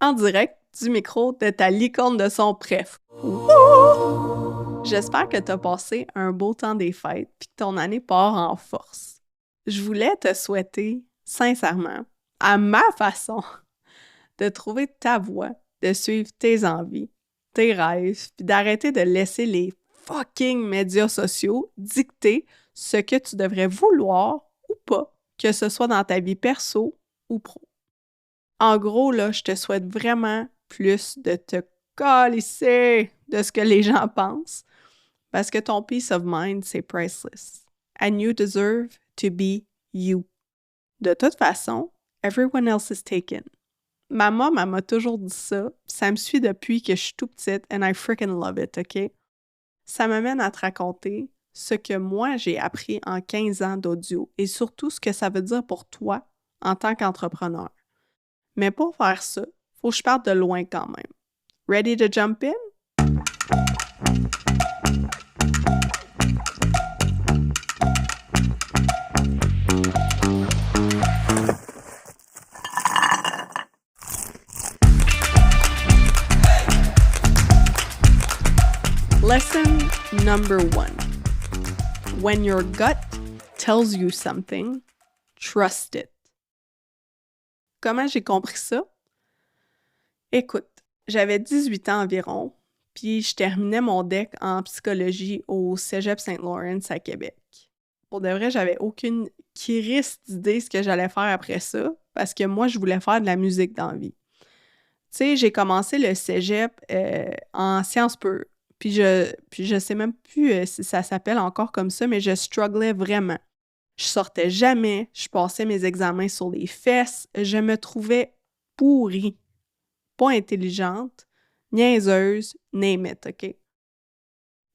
en direct du micro de ta licorne de son préf. Wouhou! J'espère que tu as passé un beau temps des fêtes puis que ton année part en force. Je voulais te souhaiter, sincèrement, à ma façon, de trouver ta voie, de suivre tes envies, tes rêves, puis d'arrêter de laisser les fucking médias sociaux dicter ce que tu devrais vouloir ou pas, que ce soit dans ta vie perso ou pro. En gros, là, je te souhaite vraiment plus de te calisser de ce que les gens pensent, parce que ton peace of mind, c'est priceless. And you deserve to be you. De toute façon, everyone else is taken. Ma mom, elle m'a toujours dit ça, ça me suit depuis que je suis tout petite, and I freaking love it, OK? Ça m'amène à te raconter ce que moi, j'ai appris en 15 ans d'audio et surtout ce que ça veut dire pour toi en tant qu'entrepreneur. Mais pour faire ça, faut que je parte de loin quand même. Ready to jump in? Lesson number 1. When your gut tells you something, trust it. Comment j'ai compris ça? Écoute, j'avais 18 ans environ, puis je terminais mon DEC en psychologie au Cégep Saint-Laurent à Québec. Pour de vrai, j'avais aucune crise d'idée ce que j'allais faire après ça, parce que moi, je voulais faire de la musique dans la vie. Tu sais, j'ai commencé le Cégep en sciences pures. Puis je sais même plus si ça s'appelle encore comme ça, mais je strugglais vraiment. Je sortais jamais, je passais mes examens sur les fesses, je me trouvais pourrie, pas intelligente, niaiseuse, name it, OK?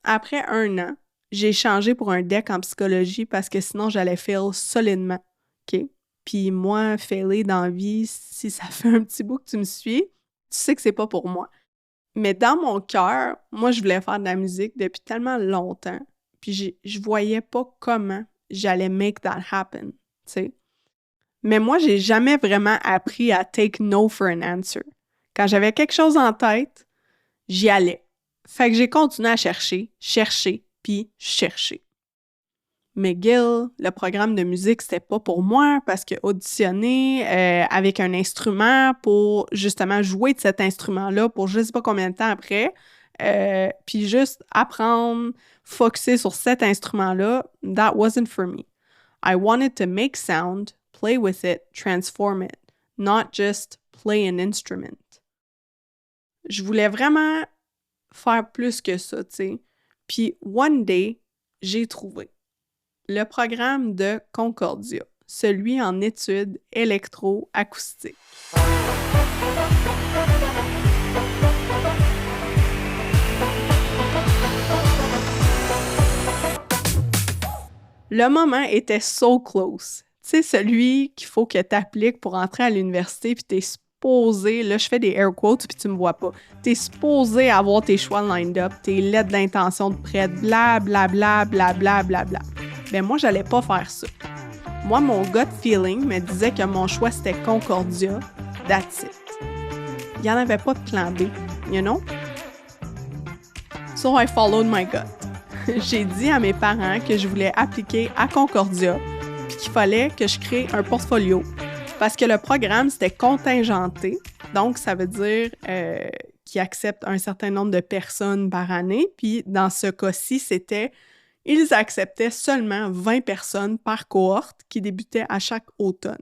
Après 1 an, j'ai changé pour un DEC en psychologie parce que sinon j'allais fail solidement, OK? Puis moi, failer dans la vie, si ça fait un petit bout que tu me suis, tu sais que c'est pas pour moi. Mais dans mon cœur, moi, je voulais faire de la musique depuis tellement longtemps. Puis je voyais pas comment j'allais make that happen, tu sais. Mais moi, j'ai jamais vraiment appris à take no for an answer. Quand j'avais quelque chose en tête, j'y allais. Fait que j'ai continué à chercher, puis chercher. Mais Gil, le programme de musique, c'était pas pour moi parce que auditionner avec un instrument pour justement jouer de cet instrument-là pour je sais pas combien de temps après, puis juste apprendre, focusser sur cet instrument-là, that wasn't for me. I wanted to make sound, play with it, transform it, not just play an instrument. Je voulais vraiment faire plus que ça, tu sais. Puis one day, j'ai trouvé le programme de Concordia, celui en études électroacoustiques. Le moment était so close. Tu sais, celui qu'il faut que tu appliques pour entrer à l'université, puis t'es supposé, là je fais des air quotes puis tu me vois pas, t'es supposé avoir tes choix lined up, tes lettres d'intention de prête, bla bla bla bla bla bla bla. Ben moi, j'allais pas faire ça. Moi, mon gut feeling me disait que mon choix, c'était Concordia. That's it. Il n'y en avait pas de plan B, you know? So I followed my gut. J'ai dit à mes parents que je voulais appliquer à Concordia puis qu'il fallait que je crée un portfolio parce que le programme, c'était contingenté. Donc, ça veut dire qu'il accepte un certain nombre de personnes par année. Puis, dans ce cas-ci, ils acceptaient seulement 20 personnes par cohorte qui débutaient à chaque automne.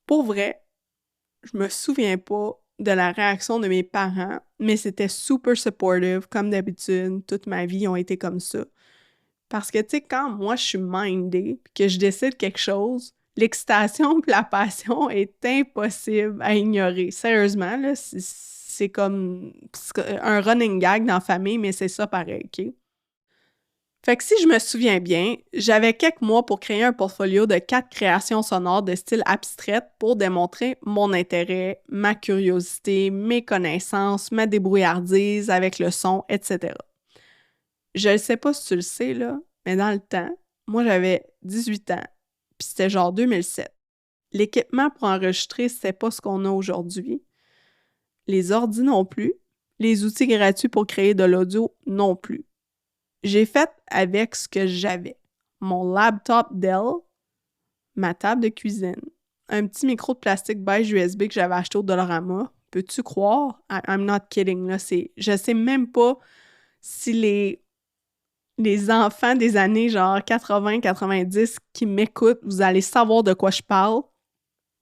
Pour vrai, je me souviens pas de la réaction de mes parents, mais c'était super supportive, comme d'habitude. Toute ma vie, ils ont été comme ça. Parce que, tu sais, quand moi, je suis mindée et que je décide quelque chose, l'excitation et la passion est impossible à ignorer. Sérieusement, là, c'est comme un running gag dans la famille, mais c'est ça pareil, OK? Fait que si je me souviens bien, j'avais quelques mois pour créer un portfolio de 4 créations sonores de style abstraite pour démontrer mon intérêt, ma curiosité, mes connaissances, ma débrouillardise avec le son, etc. Je ne sais pas si tu le sais, là, mais dans le temps, moi j'avais 18 ans, puis c'était genre 2007. L'équipement pour enregistrer, c'était pas ce qu'on a aujourd'hui. les ordi non plus, les outils gratuits pour créer de l'audio non plus. J'ai fait avec ce que j'avais. Mon laptop Dell, ma table de cuisine, un petit micro de plastique beige USB que j'avais acheté au Dollarama. Peux-tu croire? I'm not kidding, là. Je sais même pas si les enfants des années genre 80-90 qui m'écoutent, vous allez savoir de quoi je parle.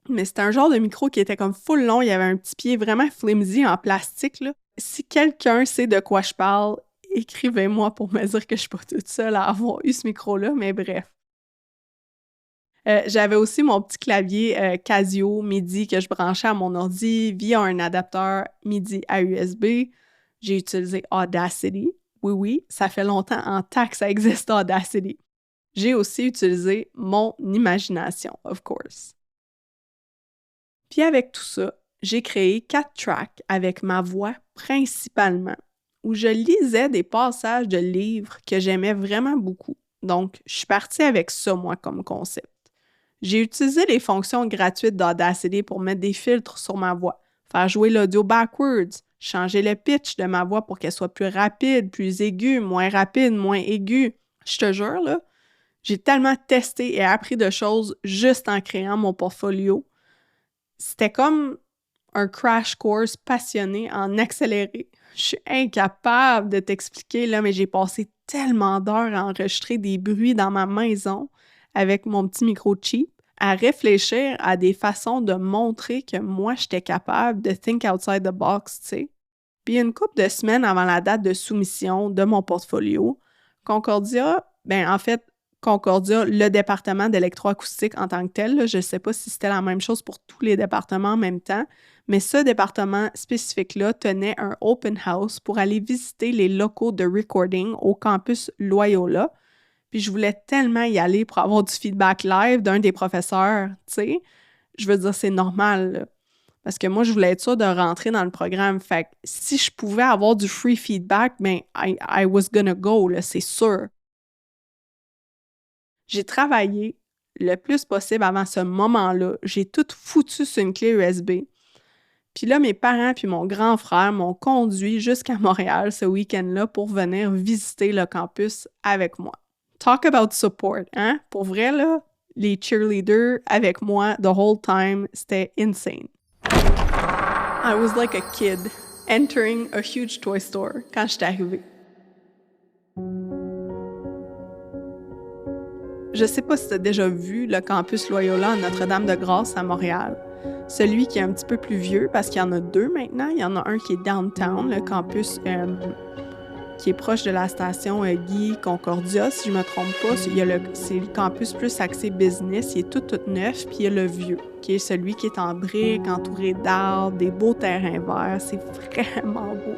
Mais c'était un genre de micro qui était comme full long. Il y avait un petit pied vraiment flimsy en plastique, là. Si quelqu'un sait de quoi je parle, écrivez-moi pour me dire que je suis pas toute seule à avoir eu ce micro-là, mais bref. J'avais aussi mon petit clavier Casio MIDI que je branchais à mon ordi via un adapteur MIDI à USB. J'ai utilisé Audacity. Oui, ça fait longtemps en temps que ça existe Audacity. J'ai aussi utilisé mon imagination, of course. Puis avec tout ça, j'ai créé 4 tracks avec ma voix principalement, où je lisais des passages de livres que j'aimais vraiment beaucoup. Donc, je suis partie avec ça, moi, comme concept. J'ai utilisé les fonctions gratuites d'Audacity pour mettre des filtres sur ma voix, faire jouer l'audio backwards, changer le pitch de ma voix pour qu'elle soit plus rapide, plus aiguë, moins rapide, moins aiguë. Je te jure, là, j'ai tellement testé et appris de choses juste en créant mon portfolio. C'était comme un crash course passionné en accéléré. Je suis incapable de t'expliquer, là, mais j'ai passé tellement d'heures à enregistrer des bruits dans ma maison avec mon petit micro cheap, à réfléchir à des façons de montrer que moi, j'étais capable de think outside the box, tu sais. Puis une couple de semaines avant la date de soumission de mon portfolio, Concordia, Concordia, le département d'électroacoustique en tant que tel, là, je ne sais pas si c'était la même chose pour tous les départements en même temps, mais ce département spécifique-là tenait un open house pour aller visiter les locaux de recording au campus Loyola. Puis je voulais tellement y aller pour avoir du feedback live d'un des professeurs, tu sais. Je veux dire, c'est normal, là. Parce que moi, je voulais être sûre de rentrer dans le programme. Fait que si je pouvais avoir du free feedback, ben, I was gonna go, là, c'est sûr. J'ai travaillé le plus possible avant ce moment-là. J'ai tout foutu sur une clé USB. Puis là, mes parents puis mon grand frère m'ont conduit jusqu'à Montréal ce week-end-là pour venir visiter le campus avec moi. Talk about support, hein? Pour vrai, là, les cheerleaders avec moi the whole time, c'était insane. I was like a kid entering a huge toy store quand j'étais arrivée. Je sais pas si tu as déjà vu le campus Loyola à Notre-Dame-de-Grâce à Montréal. Celui qui est un petit peu plus vieux, parce qu'il y en a 2 maintenant. Il y en a un qui est downtown, le campus qui est proche de la station Guy Concordia, si je me trompe pas. C'est le campus plus axé business, il est tout neuf, puis il y a le vieux, qui est celui qui est en briques, entouré d'arbres, des beaux terrains verts. C'est vraiment beau.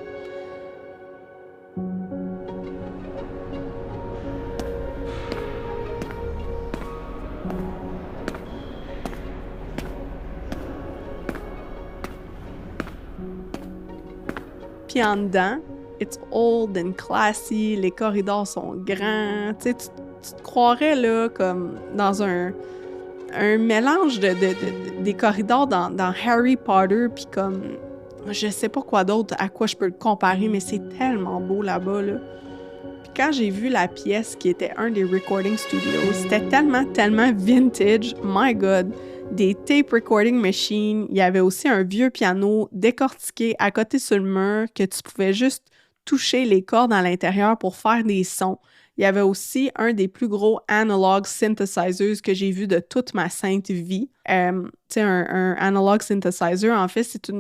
Puis en dedans, it's old and classy, les corridors sont grands, tu sais, tu te croirais là comme dans un mélange des corridors dans Harry Potter, puis comme, je sais pas quoi d'autre, à quoi je peux le comparer, mais c'est tellement beau là-bas, là. Puis quand j'ai vu la pièce qui était un des recording studios, c'était tellement vintage, my God! Des tape recording machines, il y avait aussi un vieux piano décortiqué à côté sur le mur que tu pouvais juste toucher les cordes à l'intérieur pour faire des sons. Il y avait aussi un des plus gros analog synthesizers que j'ai vu de toute ma sainte vie. Tu sais, un analog synthesizer, en fait, c'est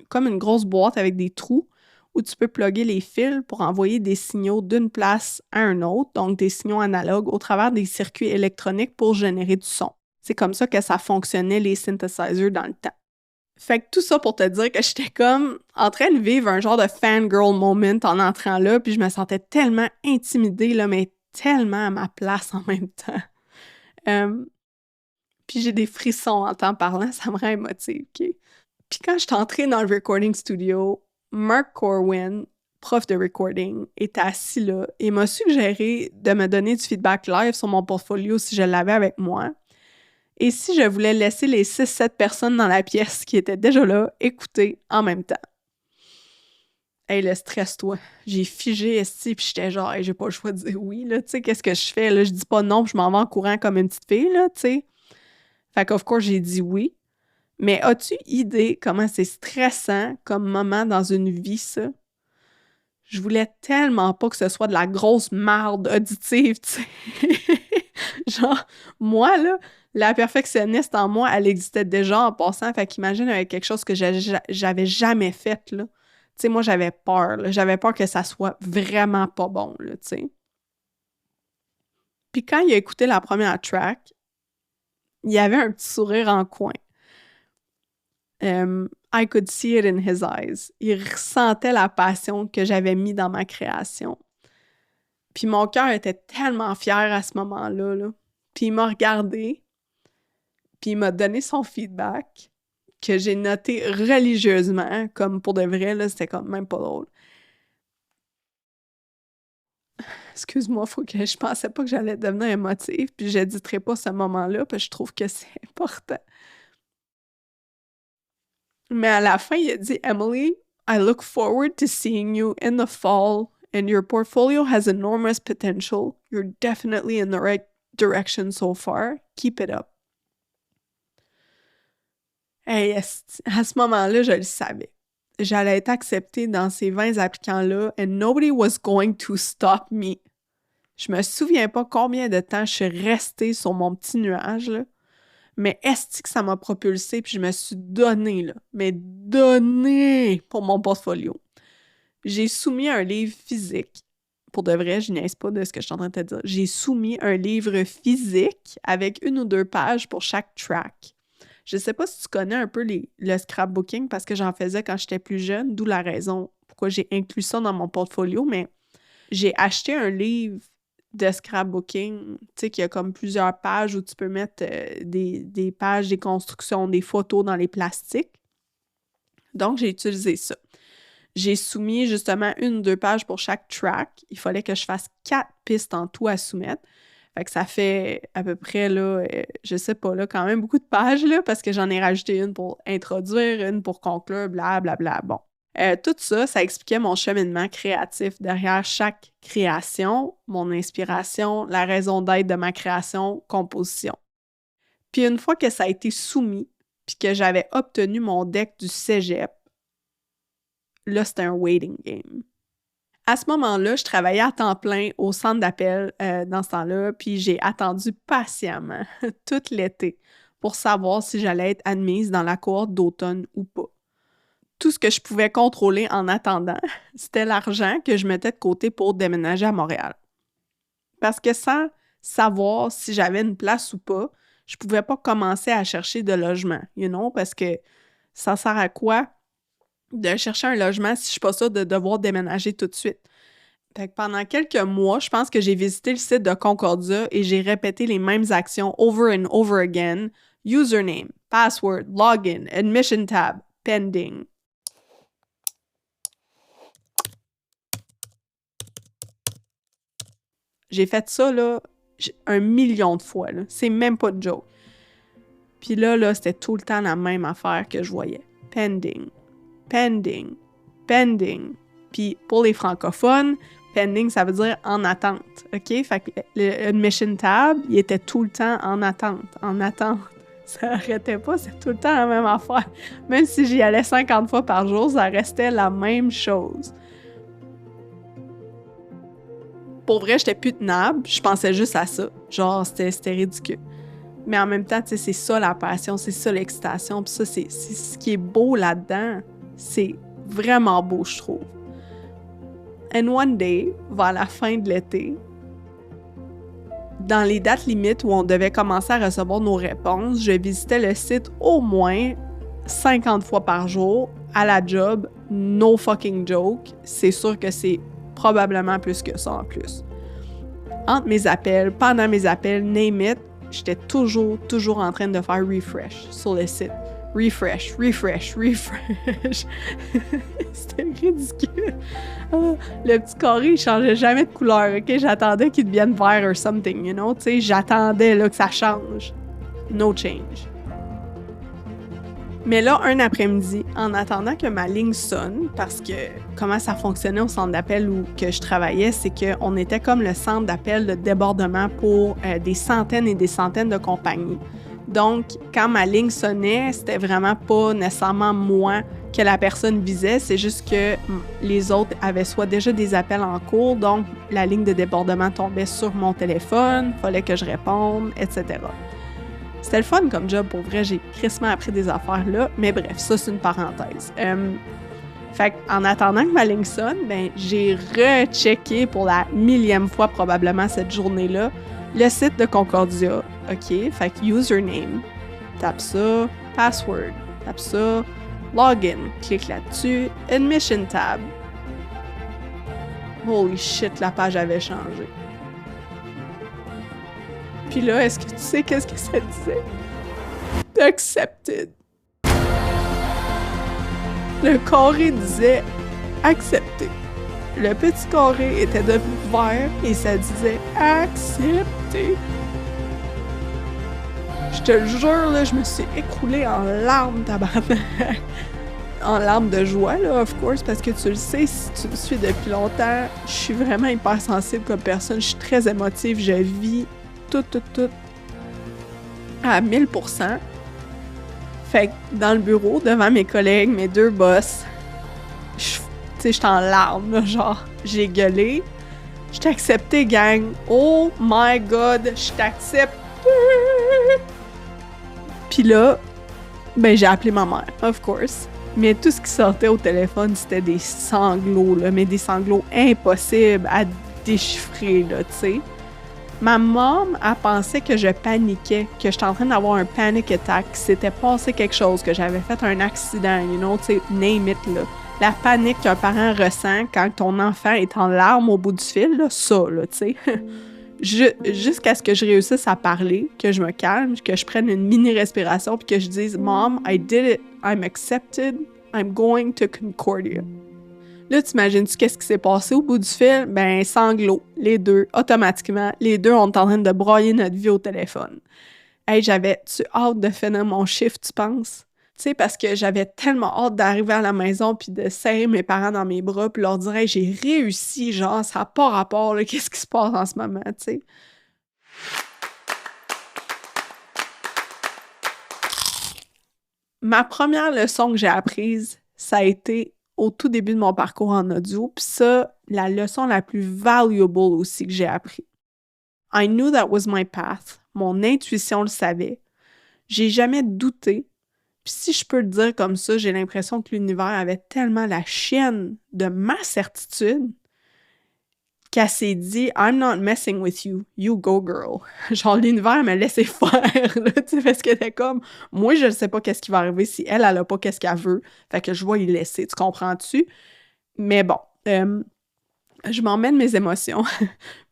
comme une grosse boîte avec des trous où tu peux plugger les fils pour envoyer des signaux d'une place à une autre, donc des signaux analogues au travers des circuits électroniques pour générer du son. C'est comme ça que ça fonctionnait, les synthesizers, dans le temps. Fait que tout ça pour te dire que j'étais comme en train de vivre un genre de fangirl moment en entrant là, puis je me sentais tellement intimidée, là, mais tellement à ma place en même temps. Puis j'ai des frissons en t'en parlant, ça me rend émotive, OK? Puis quand je suis entrée dans le recording studio, Mark Corwin, prof de recording, était assis là et m'a suggéré de me donner du feedback live sur mon portfolio si je l'avais avec moi. Et si je voulais laisser les 6-7 personnes dans la pièce qui étaient déjà là écouter en même temps. Hey, le stress, toi. J'ai figé esti, puis j'étais genre, hey, j'ai pas le choix de dire oui, là, tu sais, qu'est-ce que je fais, là? Je dis pas non, puis je m'en vais en courant comme une petite fille, là, tu sais. Fait qu'of course, j'ai dit oui. Mais as-tu idée comment c'est stressant comme moment dans une vie, ça? Je voulais tellement pas que ce soit de la grosse marde auditive, tu sais. Genre, moi, là, la perfectionniste en moi, elle existait déjà en passant, fait qu'imagine avec quelque chose que j'avais jamais fait, là. Tu sais, moi, j'avais peur, là. J'avais peur que ça soit vraiment pas bon, là, tu sais. Puis quand il a écouté la première track, il y avait un petit sourire en coin. I could see it in his eyes. Il ressentait la passion que j'avais mis dans ma création. Puis mon cœur était tellement fier à ce moment-là, là. Puis il m'a regardé, puis il m'a donné son feedback que j'ai noté religieusement, comme pour de vrai, là, c'était comme même pas drôle. Excuse-moi, faut que je pensais pas que j'allais devenir émotive, puis j'éditerai pas ce moment-là, parce que je trouve que c'est important. Mais à la fin, il a dit, Emily, I look forward to seeing you in the fall, and your portfolio has enormous potential. You're definitely in the right direction so far. Keep it up. Hey, à ce moment-là, je le savais. J'allais être acceptée dans ces 20 applicants-là, and nobody was going to stop me. Je me souviens pas combien de temps je suis restée sur mon petit nuage, là. Mais est-ce que ça m'a propulsée, puis je me suis donnée, là, mais donnée pour mon portfolio. J'ai soumis un livre physique. Pour de vrai, je niaise pas de ce que je suis en train de te dire. J'ai soumis un livre physique avec 1 ou 2 pages pour chaque track. Je sais pas si tu connais un peu le scrapbooking parce que j'en faisais quand j'étais plus jeune, d'où la raison pourquoi j'ai inclus ça dans mon portfolio, mais j'ai acheté un livre de scrapbooking, tu sais, qui a comme plusieurs pages où tu peux mettre des pages, des constructions, des photos dans les plastiques. Donc, j'ai utilisé ça. J'ai soumis justement 1 ou 2 pages pour chaque track. Il fallait que je fasse 4 pistes en tout à soumettre. Fait que ça fait à peu près, là, je sais pas, là, quand même beaucoup de pages, là, parce que j'en ai rajouté une pour introduire, une pour conclure, blablabla. Bon. Tout ça, ça expliquait mon cheminement créatif derrière chaque création, mon inspiration, la raison d'être de ma création, composition. Puis une fois que ça a été soumis, puis que j'avais obtenu mon deck du cégep, là, c'était un waiting game. À ce moment-là, je travaillais à temps plein au centre d'appel dans ce temps-là, puis j'ai attendu patiemment tout l'été pour savoir si j'allais être admise dans la cohorte d'automne ou pas. Tout ce que je pouvais contrôler en attendant, c'était l'argent que je mettais de côté pour déménager à Montréal. Parce que sans savoir si j'avais une place ou pas, je pouvais pas commencer à chercher de logement, parce que ça sert à quoi de chercher un logement si je suis pas sûre de devoir déménager tout de suite. Fait que pendant quelques mois, je pense que j'ai visité le site de Concordia et j'ai répété les mêmes actions over and over again. Username, password, login, admission tab, pending. J'ai fait ça, là, 1 million de fois, là. C'est même pas de joke. Puis là, c'était tout le temps la même affaire que je voyais. Pending, pending, pending. Puis pour les francophones, pending, ça veut dire en attente, OK? Fait que le admission tab, il était tout le temps en attente. Ça arrêtait pas, c'est tout le temps la même affaire. Même si j'y allais 50 fois par jour, ça restait la même chose. Pour vrai, j'étais plus tenable, je pensais juste à ça. Genre, c'était ridicule. Mais en même temps, tu sais, c'est ça la passion, c'est ça l'excitation, puis ça, c'est ce qui est beau là-dedans. C'est vraiment beau, je trouve. And one day, vers la fin de l'été, dans les dates limites où on devait commencer à recevoir nos réponses, je visitais le site au moins 50 fois par jour, à la job, no fucking joke. C'est sûr que c'est probablement plus que ça en plus. Entre mes appels, pendant mes appels, name it, j'étais toujours en train de faire refresh sur le site. Refresh. C'était ridicule. Le petit carré, il changeait jamais de couleur, OK? J'attendais qu'il devienne vert or something, tu sais, j'attendais là, que ça change. No change. Mais là, un après-midi, en attendant que ma ligne sonne, parce que comment ça fonctionnait au centre d'appel où que je travaillais, c'est qu'on était comme le centre d'appel de débordement pour des centaines et des centaines de compagnies. Donc, quand ma ligne sonnait, c'était vraiment pas nécessairement moi que la personne visait, c'est juste que les autres avaient soit déjà des appels en cours, donc la ligne de débordement tombait sur mon téléphone, fallait que je réponde, etc. C'était le fun comme job, pour vrai, j'ai crissement appris des affaires là, mais bref, ça c'est une parenthèse. Fait qu'en attendant que ma ligne sonne, ben j'ai rechecké pour la millième fois probablement cette journée-là le site de Concordia. OK, fait que username, tape ça, password, tape ça, login, clique là-dessus, admission tab. Holy shit, la page avait changé. Puis là, est-ce que tu sais qu'est-ce que ça disait? Accepted. Le carré disait accepté. Le petit carré était devenu vert et ça disait accepté. Je te le jure, là, je me suis écroulée en larmes, tabarnak. En larmes de joie, là, of course, parce que tu le sais, si tu me suis depuis longtemps, je suis vraiment hypersensible comme personne. Je suis très émotive, je vis tout à 1000%. Fait que dans le bureau, devant mes collègues, mes deux boss, j'étais en larmes, là, genre, j'ai gueulé. Je t'ai accepté, gang. Oh my God, je t'accepte. Puis là, ben j'ai appelé ma mère, of course. Mais tout ce qui sortait au téléphone, c'était des sanglots, là, mais des sanglots impossibles à déchiffrer, là, tu sais. Ma mom, elle pensait que je paniquais, que j'étais en train d'avoir un panic attack, que s'était passé quelque chose, que j'avais fait un accident, you know, tu sais, name it, là. La panique qu'un parent ressent quand ton enfant est en larmes au bout du fil, là, ça, là, tu sais. Jusqu'à ce que je réussisse à parler, que je me calme, que je prenne une mini-respiration, puis que je dise « Mom, I did it, I'm accepted, I'm going to Concordia ». Là, t'imagines-tu qu'est-ce qui s'est passé au bout du fil? Ben, sanglots, les deux, automatiquement. Les deux, on est en train de broyer notre vie au téléphone. Hey, j'avais-tu hâte de finir mon chiffre, tu penses? Tu sais, parce que j'avais tellement hâte d'arriver à la maison puis de serrer mes parents dans mes bras puis leur dire « Hey, j'ai réussi, genre, ça n'a pas rapport, là, qu'est-ce qui se passe en ce moment, tu sais? » Ma première leçon que j'ai apprise, ça a été au tout début de mon parcours en audio, puis ça, la leçon la plus valuable aussi que j'ai appris. I knew that was my path. Mon intuition le savait. J'ai jamais douté. Puis si je peux le dire comme ça, j'ai l'impression que l'univers avait tellement la chienne de ma certitude qu'elle s'est dit « I'm not messing with you. You go, girl. » Genre, l'univers m'a laissé faire, là, tu sais, parce qu'elle était comme « Moi, je ne sais pas qu'est-ce qui va arriver si elle a pas qu'est-ce qu'elle veut. Fait que je vais y laisser. » Tu comprends-tu? Mais bon, je m'emmène mes émotions.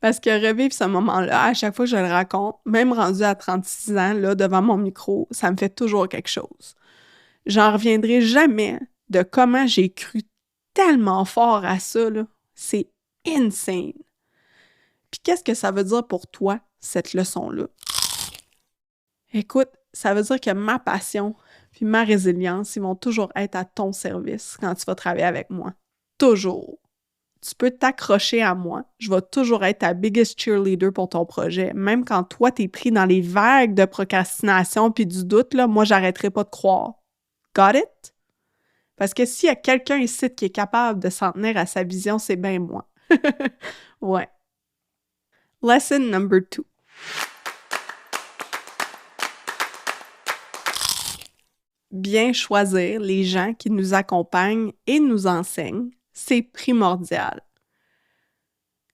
Parce que revivre ce moment-là, à chaque fois que je le raconte, même rendu à 36 ans, là, devant mon micro, ça me fait toujours quelque chose. J'en reviendrai jamais de comment j'ai cru tellement fort à ça, là. C'est insane. Puis qu'est-ce que ça veut dire pour toi, cette leçon-là? Écoute, ça veut dire que ma passion puis ma résilience, ils vont toujours être à ton service quand tu vas travailler avec moi. Toujours. Tu peux t'accrocher à moi. Je vais toujours être ta biggest cheerleader pour ton projet. Même quand toi, t'es pris dans les vagues de procrastination puis du doute, là, moi, j'arrêterai pas de croire. Got it? Parce que s'il y a quelqu'un ici qui est capable de s'en tenir à sa vision, c'est bien moi. Ouais. Lesson number 2. Bien choisir les gens qui nous accompagnent et nous enseignent, c'est primordial.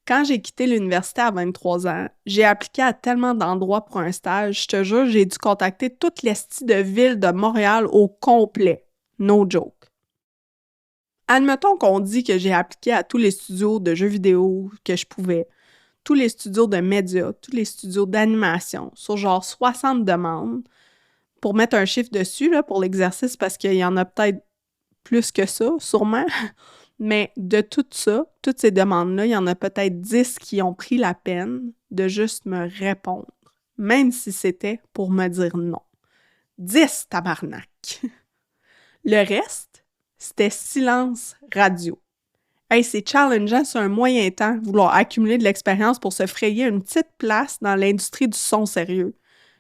Quand j'ai quitté l'université à 23 ans, j'ai appliqué à tellement d'endroits pour un stage, je te jure, j'ai dû contacter toutes les styles de ville de Montréal au complet. No joke. Admettons qu'on dit que j'ai appliqué à tous les studios de jeux vidéo que je pouvais, tous les studios de médias, tous les studios d'animation, sur genre 60 demandes, pour mettre un chiffre dessus là, pour l'exercice, parce qu'il y en a peut-être plus que ça, sûrement. Mais de tout ça, toutes ces demandes-là, il y en a peut-être 10 qui ont pris la peine de juste me répondre, même si c'était pour me dire non. 10, tabarnak! Le reste, c'était silence radio. Hey, c'est challengeant sur un moyen temps, vouloir accumuler de l'expérience pour se frayer une petite place dans l'industrie du son sérieux.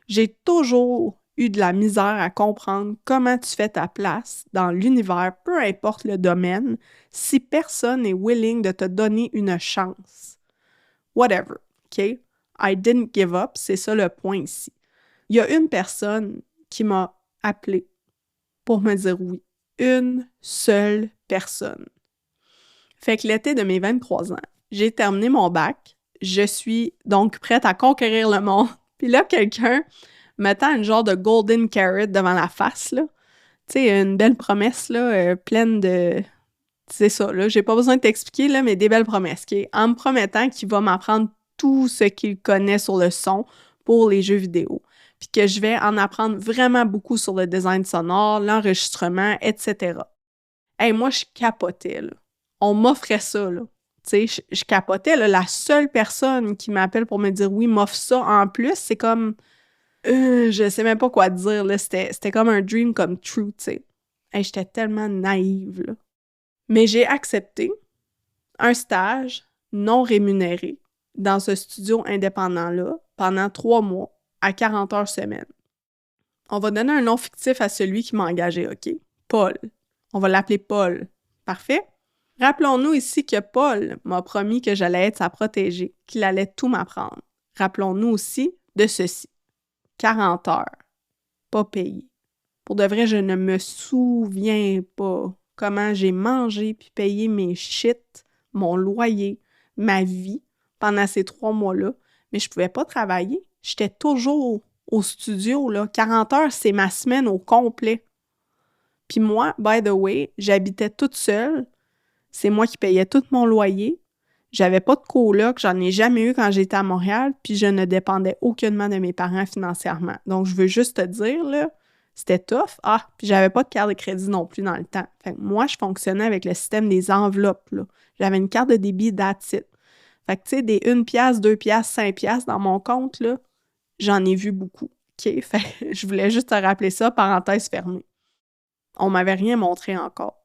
J'ai toujours eu de la misère à comprendre comment tu fais ta place dans l'univers, peu importe le domaine, si personne n'est willing de te donner une chance. Whatever, OK? I didn't give up, c'est ça le point ici. Il y a une personne qui m'a appelé pour me dire oui. Une seule personne. Fait que l'été de mes 23 ans, j'ai terminé mon bac. Je suis donc prête à conquérir le monde. Puis là, quelqu'un me tend une genre de golden carrot devant la face, là. Tu sais, une belle promesse, là, pleine de... C'est ça, là, j'ai pas besoin de t'expliquer, là, mais des belles promesses, OK? En me promettant qu'il va m'apprendre tout ce qu'il connaît sur le son pour les jeux vidéo. Puis que je vais en apprendre vraiment beaucoup sur le design sonore, l'enregistrement, etc. Hey, moi, je capotais, là. On m'offrait ça, là. Tu sais, je capotais, là. La seule personne qui m'appelle pour me dire oui m'offre ça en plus, c'est comme... je sais même pas quoi dire, là. C'était comme un dream come true, tu sais. Hey, j'étais tellement naïve, là. Mais j'ai accepté un stage non rémunéré dans ce studio indépendant-là pendant 3 mois à 40 heures semaine. On va donner un nom fictif à celui qui m'a engagé, OK? Paul. On va l'appeler Paul. Parfait? Rappelons-nous ici que Paul m'a promis que j'allais être sa protégée, qu'il allait tout m'apprendre. Rappelons-nous aussi de ceci. 40 heures. Pas payé. Pour de vrai, je ne me souviens pas comment j'ai mangé puis payé mes shit, mon loyer, ma vie pendant ces 3 mois-là. Mais je pouvais pas travailler. J'étais toujours au studio, là. 40 heures, c'est ma semaine au complet. Puis moi, by the way, j'habitais toute seule. C'est moi qui payais tout mon loyer. J'avais pas de coloc, j'en ai jamais eu quand j'étais à Montréal, puis je ne dépendais aucunement de mes parents financièrement. Donc, je veux juste te dire, là, c'était tough. Ah, puis j'avais pas de carte de crédit non plus dans le temps. Fait que moi, je fonctionnais avec le système des enveloppes, là. J'avais une carte de débit that's it. Fait que, tu sais, des 1 piastre, 2 piastres, 5 piastres dans mon compte, là, j'en ai vu beaucoup. OK? Fait que je voulais juste te rappeler ça, parenthèse fermée. On m'avait rien montré encore.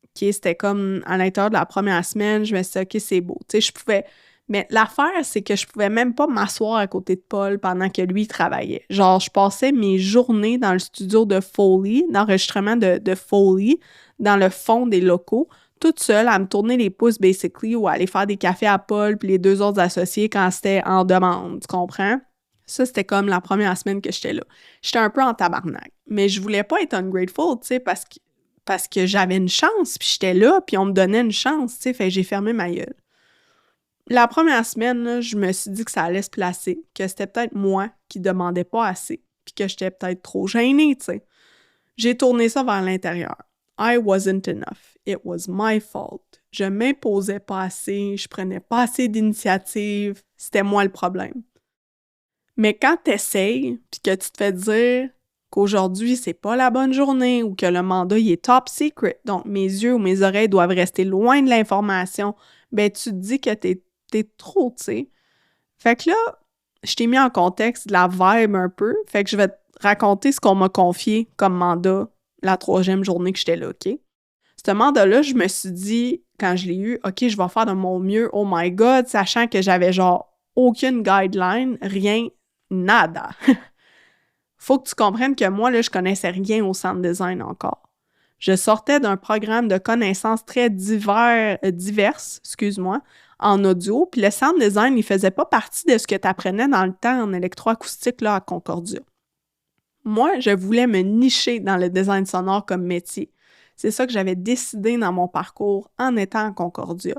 OK, c'était comme à l'intérieur de la première semaine, je me suis dit, OK, c'est beau. Tu sais, je pouvais... Mais l'affaire, c'est que je pouvais même pas m'asseoir à côté de Paul pendant que lui travaillait. Genre, je passais mes journées dans le studio de Foley, d'enregistrement de Foley, dans le fond des locaux, toute seule à me tourner les pouces, basically, ou à aller faire des cafés à Paul puis les 2 autres associés quand c'était en demande, tu comprends? Ça, c'était comme la première semaine que j'étais là. J'étais un peu en tabarnak. Mais je voulais pas être ungrateful, tu sais, parce que j'avais une chance, puis j'étais là, puis on me donnait une chance, tu sais, fait que j'ai fermé ma gueule. La première semaine, là, je me suis dit que ça allait se placer, que c'était peut-être moi qui demandais pas assez, puis que j'étais peut-être trop gênée, tu sais. J'ai tourné ça vers l'intérieur. I wasn't enough. It was my fault. Je m'imposais pas assez, je prenais pas assez d'initiative, c'était moi le problème. Mais quand t'essayes, puis que tu te fais dire qu'aujourd'hui, c'est pas la bonne journée ou que le mandat, il est top secret, donc mes yeux ou mes oreilles doivent rester loin de l'information, ben tu te dis que t'es trop, tu sais. Fait que là, je t'ai mis en contexte de la vibe un peu, fait que je vais te raconter ce qu'on m'a confié comme mandat la 3e journée que j'étais là, OK? Ce mandat-là, je me suis dit, quand je l'ai eu, OK, je vais faire de mon mieux, oh my God, sachant que j'avais genre aucune guideline, rien, nada. Faut que tu comprennes que moi, là, je connaissais rien au sound design encore. Je sortais d'un programme de connaissances très diverses, en audio, puis le sound design, il faisait pas partie de ce que tu apprenais dans le temps en électroacoustique là, à Concordia. Moi, je voulais me nicher dans le design sonore comme métier. C'est ça que j'avais décidé dans mon parcours en étant à Concordia.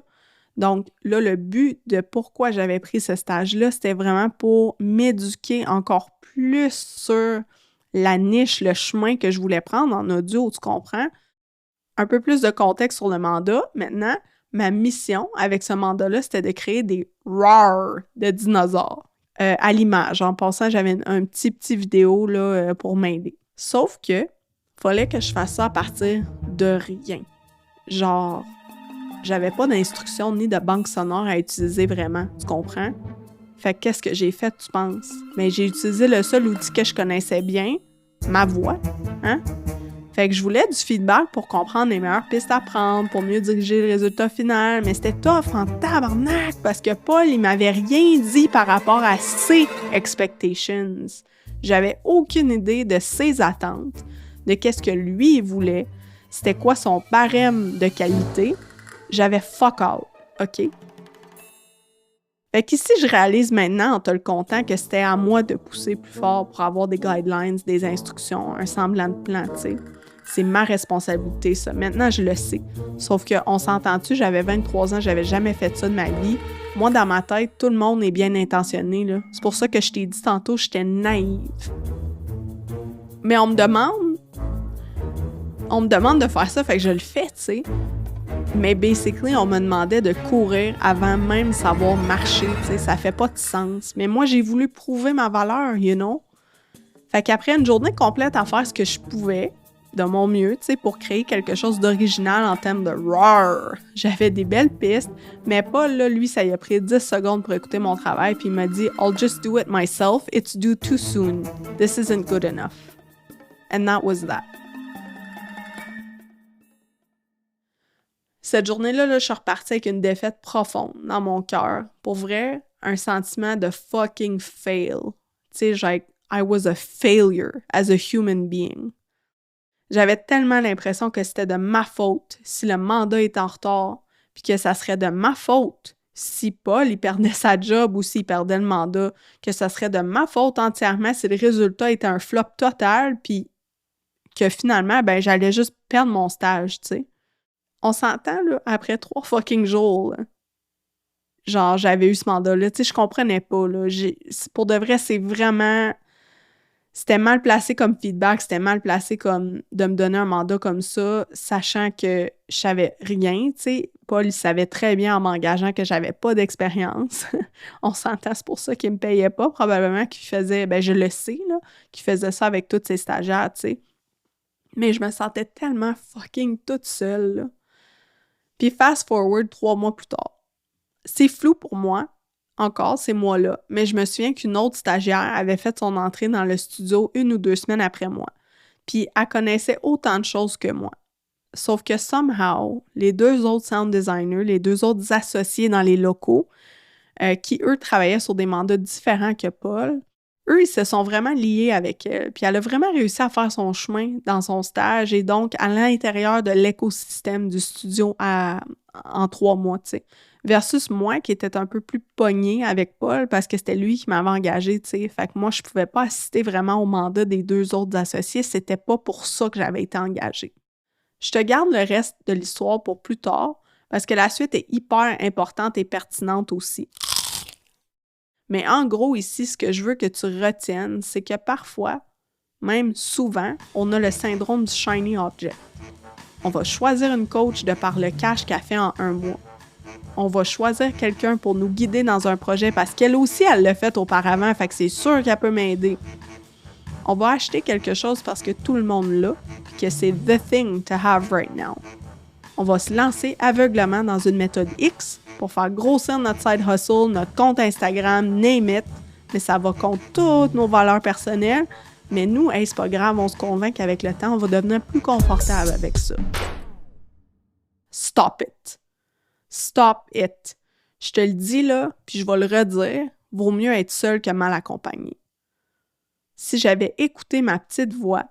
Donc là, le but de pourquoi j'avais pris ce stage-là, c'était vraiment pour m'éduquer encore plus sur la niche, le chemin que je voulais prendre en audio, tu comprends? Un peu plus de contexte sur le mandat. Maintenant, ma mission avec ce mandat-là, c'était de créer des RAR de dinosaures à l'image. En passant, j'avais un petit vidéo là, pour m'aider. Sauf que fallait que je fasse ça à partir de rien. Genre, j'avais pas d'instruction ni de banque sonore à utiliser vraiment, tu comprends? Fait que qu'est-ce que j'ai fait, tu penses? Mais j'ai utilisé le seul outil que je connaissais bien, ma voix, hein? Fait que je voulais du feedback pour comprendre les meilleures pistes à prendre, pour mieux diriger le résultat final, mais c'était tough en tabarnak parce que Paul, il m'avait rien dit par rapport à ses expectations. J'avais aucune idée de ses attentes, de qu'est-ce que lui il voulait, c'était quoi son barème de qualité. J'avais fuck all, OK? Fait qu'ici, je réalise maintenant, en te le contant, que c'était à moi de pousser plus fort pour avoir des guidelines, des instructions, un semblant de plan, tu sais. C'est ma responsabilité, ça. Maintenant, je le sais. Sauf qu'on s'entend-tu, j'avais 23 ans, j'avais jamais fait ça de ma vie. Moi, dans ma tête, tout le monde est bien intentionné, là. C'est pour ça que je t'ai dit tantôt, j'étais naïve. Mais on me demande de faire ça, fait que je le fais, tu sais. Mais basically, on me demandait de courir avant même savoir marcher, tu sais, ça fait pas de sens. Mais moi, j'ai voulu prouver ma valeur, you know? Fait qu'après une journée complète à faire ce que je pouvais, de mon mieux, tu sais, pour créer quelque chose d'original en termes de roar. J'avais des belles pistes, mais Paul, là, lui, ça y a pris 10 secondes pour écouter mon travail, puis il m'a dit « I'll just do it myself, it's due too soon. This isn't good enough. » And that was that. Cette journée-là, je suis repartie avec une défaite profonde dans mon cœur. Pour vrai, un sentiment de fucking fail. Tu sais, genre, I was a failure as a human being. J'avais tellement l'impression que c'était de ma faute si le mandat était en retard, puis que ça serait de ma faute si Paul il perdait sa job ou s'il perdait le mandat, que ça serait de ma faute entièrement si le résultat était un flop total, puis que finalement, ben j'allais juste perdre mon stage, tu sais. On s'entend, là, après 3 fucking jours, là. Genre, j'avais eu ce mandat-là, tu sais, je comprenais pas, là. Pour de vrai, c'est vraiment... C'était mal placé comme feedback, c'était mal placé comme de me donner un mandat comme ça, sachant que je savais rien, tu sais. Paul, il savait très bien en m'engageant que j'avais pas d'expérience. On s'entend, c'est pour ça qu'il me payait pas, probablement qu'il faisait, ben je le sais, là, qu'il faisait ça avec tous ses stagiaires, tu sais. Mais je me sentais tellement fucking toute seule, là. Puis fast forward 3 mois plus tard. C'est flou pour moi, encore ces mois-là, mais je me souviens qu'une autre stagiaire avait fait son entrée dans le studio 1 ou 2 semaines après moi. Puis elle connaissait autant de choses que moi. Sauf que somehow, les 2 autres sound designers, les 2 autres associés dans les locaux, qui eux travaillaient sur des mandats différents que Paul, eux, ils se sont vraiment liés avec elle. Puis elle a vraiment réussi à faire son chemin dans son stage et donc à l'intérieur de l'écosystème du studio en 3 mois, tu sais. Versus moi, qui était un peu plus pognée avec Paul parce que c'était lui qui m'avait engagée, tu sais. Fait que moi, je pouvais pas assister vraiment au mandat des 2 autres associés. C'était pas pour ça que j'avais été engagée. Je te garde le reste de l'histoire pour plus tard parce que la suite est hyper importante et pertinente aussi. Mais en gros, ici, ce que je veux que tu retiennes, c'est que parfois, même souvent, on a le syndrome du shiny object. On va choisir une coach de par le cash qu'elle fait en 1 mois. On va choisir quelqu'un pour nous guider dans un projet parce qu'elle aussi, elle l'a fait auparavant, fait que c'est sûr qu'elle peut m'aider. On va acheter quelque chose parce que tout le monde l'a, puis que c'est the thing to have right now. On va se lancer aveuglement dans une méthode X pour faire grossir notre side hustle, notre compte Instagram, name it, mais ça va contre toutes nos valeurs personnelles. Mais nous, hey, c'est pas grave, on se convainc qu'avec le temps, on va devenir plus confortable avec ça. Stop it. Stop it. Je te le dis là, puis je vais le redire, vaut mieux être seul que mal accompagné. Si j'avais écouté ma petite voix,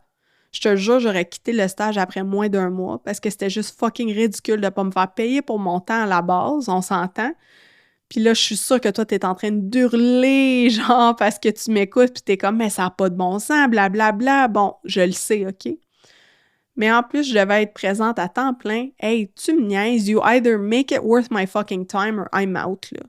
je te jure, j'aurais quitté le stage après moins d'1 mois parce que c'était juste fucking ridicule de pas me faire payer pour mon temps à la base, on s'entend. Puis là, je suis sûre que toi, t'es en train d'hurler, genre, parce que tu m'écoutes, puis t'es comme « Mais ça n'a pas de bon sens, blablabla. » Bon, je le sais, OK? Mais en plus, je devais être présente à temps plein. Hey, tu me niaises, you either make it worth my fucking time or I'm out, là.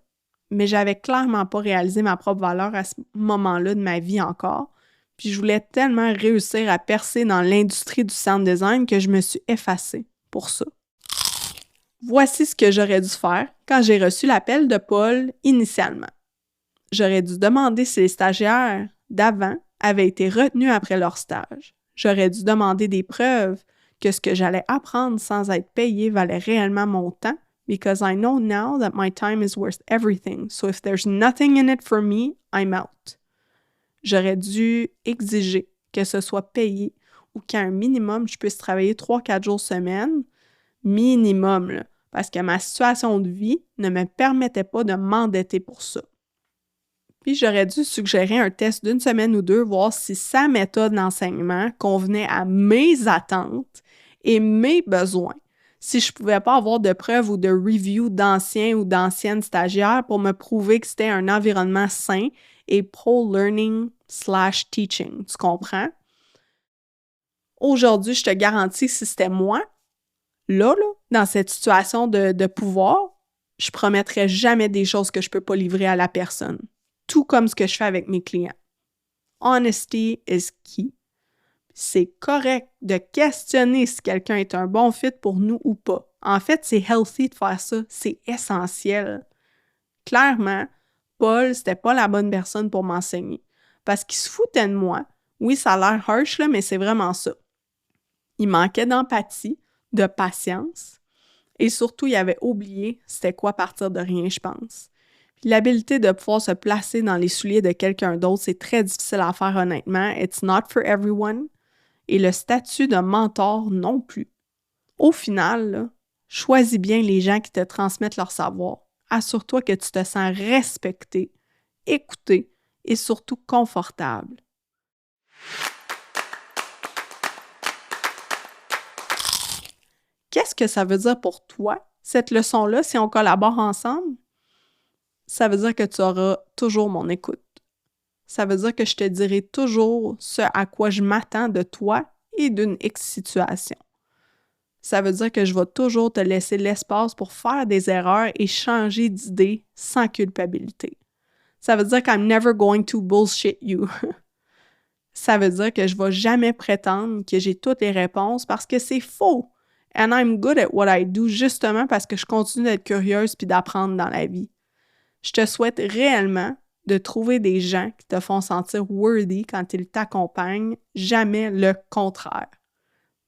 Mais j'avais clairement pas réalisé ma propre valeur à ce moment-là de ma vie encore. Puis je voulais tellement réussir à percer dans l'industrie du sound design que je me suis effacée pour ça. Voici ce que j'aurais dû faire quand j'ai reçu l'appel de Paul initialement. J'aurais dû demander si les stagiaires d'avant avaient été retenus après leur stage. J'aurais dû demander des preuves que ce que j'allais apprendre sans être payé valait réellement mon temps, because I know now that my time is worth everything, so if there's nothing in it for me, I'm out. J'aurais dû exiger que ce soit payé ou qu'à un minimum, je puisse travailler 3-4 jours semaine, minimum, là, parce que ma situation de vie ne me permettait pas de m'endetter pour ça. Puis j'aurais dû suggérer un test d'1 semaine ou 2, voir si sa méthode d'enseignement convenait à mes attentes et mes besoins. Si je pouvais pas avoir de preuves ou de reviews d'anciens ou d'anciennes stagiaires pour me prouver que c'était un environnement sain et pro-learning/teaching. Tu comprends? Aujourd'hui, je te garantis que si c'était moi, là, dans cette situation de pouvoir, je promettrais jamais des choses que je peux pas livrer à la personne. Tout comme ce que je fais avec mes clients. Honesty is key. C'est correct de questionner si quelqu'un est un bon fit pour nous ou pas. En fait, c'est healthy de faire ça. C'est essentiel. Clairement, Paul, c'était pas la bonne personne pour m'enseigner. Parce qu'il se foutait de moi. Oui, ça a l'air harsh, là, mais c'est vraiment ça. Il manquait d'empathie, de patience, et surtout, il avait oublié c'était quoi partir de rien, je pense. Puis l'habilité de pouvoir se placer dans les souliers de quelqu'un d'autre, c'est très difficile à faire honnêtement. It's not for everyone. Et le statut de mentor non plus. Au final, là, choisis bien les gens qui te transmettent leur savoir. Assure-toi que tu te sens respecté, écouté et surtout confortable. Qu'est-ce que ça veut dire pour toi, cette leçon-là, si on collabore ensemble? Ça veut dire que tu auras toujours mon écoute. Ça veut dire que je te dirai toujours ce à quoi je m'attends de toi et d'une X situation. Ça veut dire que je vais toujours te laisser l'espace pour faire des erreurs et changer d'idée sans culpabilité. Ça veut dire qu'I'm never going to bullshit you. Ça veut dire que je vais jamais prétendre que j'ai toutes les réponses parce que c'est faux. And I'm good at what I do justement parce que je continue d'être curieuse puis d'apprendre dans la vie. Je te souhaite réellement de trouver des gens qui te font sentir worthy quand ils t'accompagnent, jamais le contraire.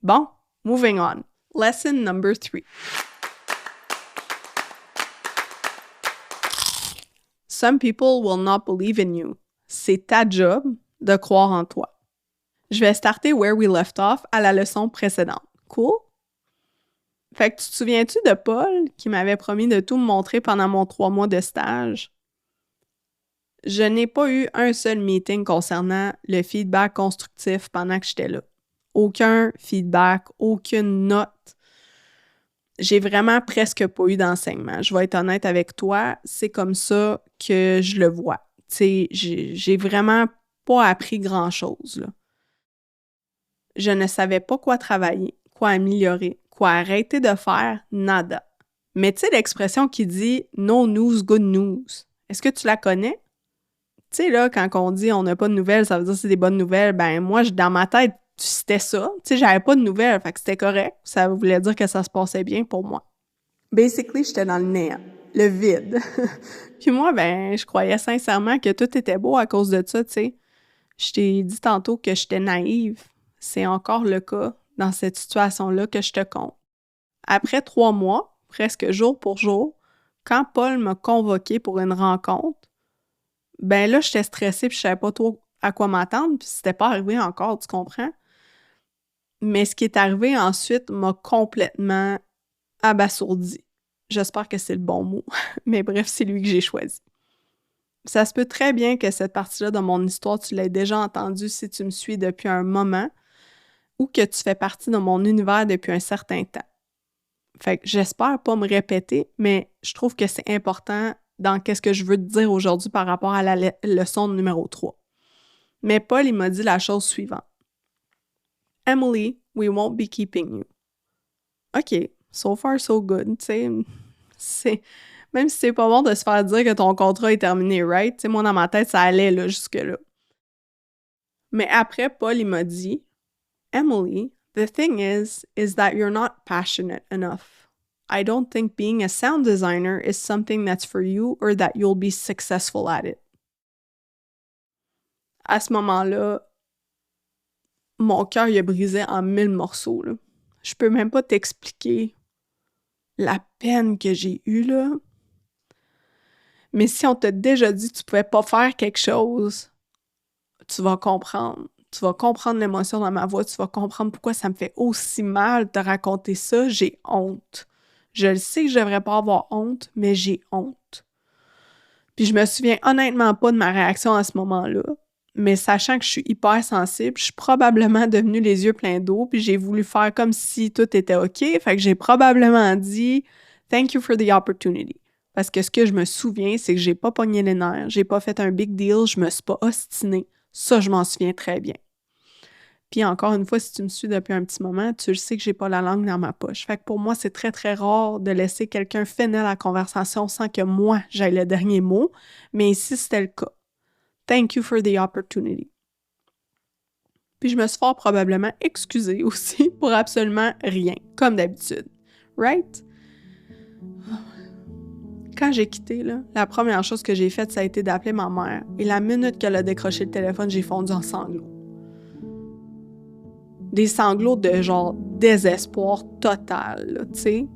Bon, moving on. Lesson number 3. Some people will not believe in you. C'est ta job de croire en toi. Je vais starter where we left off à la leçon précédente. Cool? Fait que tu te souviens-tu de Paul qui m'avait promis de tout me montrer pendant mon 3 mois de stage? Je n'ai pas eu un seul meeting concernant le feedback constructif pendant que j'étais là. Aucun feedback, aucune note. J'ai vraiment presque pas eu d'enseignement. Je vais être honnête avec toi, c'est comme ça que je le vois. Tu sais, j'ai vraiment pas appris grand-chose, là. Je ne savais pas quoi travailler, quoi améliorer, quoi arrêter de faire, nada. Mais tu sais l'expression qui dit « no news, good news », est-ce que tu la connais? Tu sais, là, quand on dit « on n'a pas de nouvelles », ça veut dire que c'est des bonnes nouvelles. Ben moi, dans ma tête, c'était ça. Tu sais, j'avais pas de nouvelles, fait que c'était correct. Ça voulait dire que ça se passait bien pour moi. Basically, j'étais dans le néant, le vide. Puis moi, ben, je croyais sincèrement que tout était beau à cause de ça, tu sais. Je t'ai dit tantôt que j'étais naïve. C'est encore le cas dans cette situation-là que je te compte. Après 3 mois, presque jour pour jour, quand Paul m'a convoqué pour une rencontre, ben là, j'étais stressée puis je savais pas trop à quoi m'attendre puis c'était pas arrivé encore, tu comprends? Mais ce qui est arrivé ensuite m'a complètement abasourdie. J'espère que c'est le bon mot, mais bref, c'est lui que j'ai choisi. Ça se peut très bien que cette partie-là de mon histoire, tu l'aies déjà entendue si tu me suis depuis un moment ou que tu fais partie de mon univers depuis un certain temps. Fait que j'espère pas me répéter, mais je trouve que c'est important dans qu'est-ce que je veux te dire aujourd'hui par rapport à la leçon numéro 3. Mais Paul, il m'a dit la chose suivante. Emily, we won't be keeping you. OK, so far so good, tu sais, même si c'est pas bon de se faire dire que ton contrat est terminé, right? Tu sais, moi, dans ma tête, ça allait là, jusque-là. Mais après, Paul, il m'a dit, Emily, the thing is that you're not passionate enough. I don't think being a sound designer is something that's for you or that you'll be successful at it. À ce moment-là, mon cœur il a brisé en 1000 morceaux, là. Je peux même pas t'expliquer la peine que j'ai eue, là. Mais si on t'a déjà dit que tu pouvais pas faire quelque chose, tu vas comprendre. Tu vas comprendre l'émotion dans ma voix, tu vas comprendre pourquoi ça me fait aussi mal de te raconter ça. J'ai honte. Je le sais que je devrais pas avoir honte, mais j'ai honte. Puis je me souviens honnêtement pas de ma réaction à ce moment-là, mais sachant que je suis hyper sensible, je suis probablement devenue les yeux pleins d'eau, puis j'ai voulu faire comme si tout était OK, fait que j'ai probablement dit « Thank you for the opportunity ». Parce que ce que je me souviens, c'est que j'ai pas pogné les nerfs, j'ai pas fait un big deal, je me suis pas ostinée. Ça, je m'en souviens très bien. Puis encore une fois, si tu me suis depuis un petit moment, tu le sais que j'ai pas la langue dans ma poche. Fait que pour moi, c'est très, très rare de laisser quelqu'un finir la conversation sans que moi, j'aie le dernier mot. Mais ici, c'était le cas. Thank you for the opportunity. Puis je me suis fort probablement excusée aussi pour absolument rien, comme d'habitude. Right? Quand j'ai quitté, là, la première chose que j'ai faite, ça a été d'appeler ma mère. Et la minute qu'elle a décroché le téléphone, j'ai fondu en sanglots. Des sanglots de genre désespoir total, tu sais.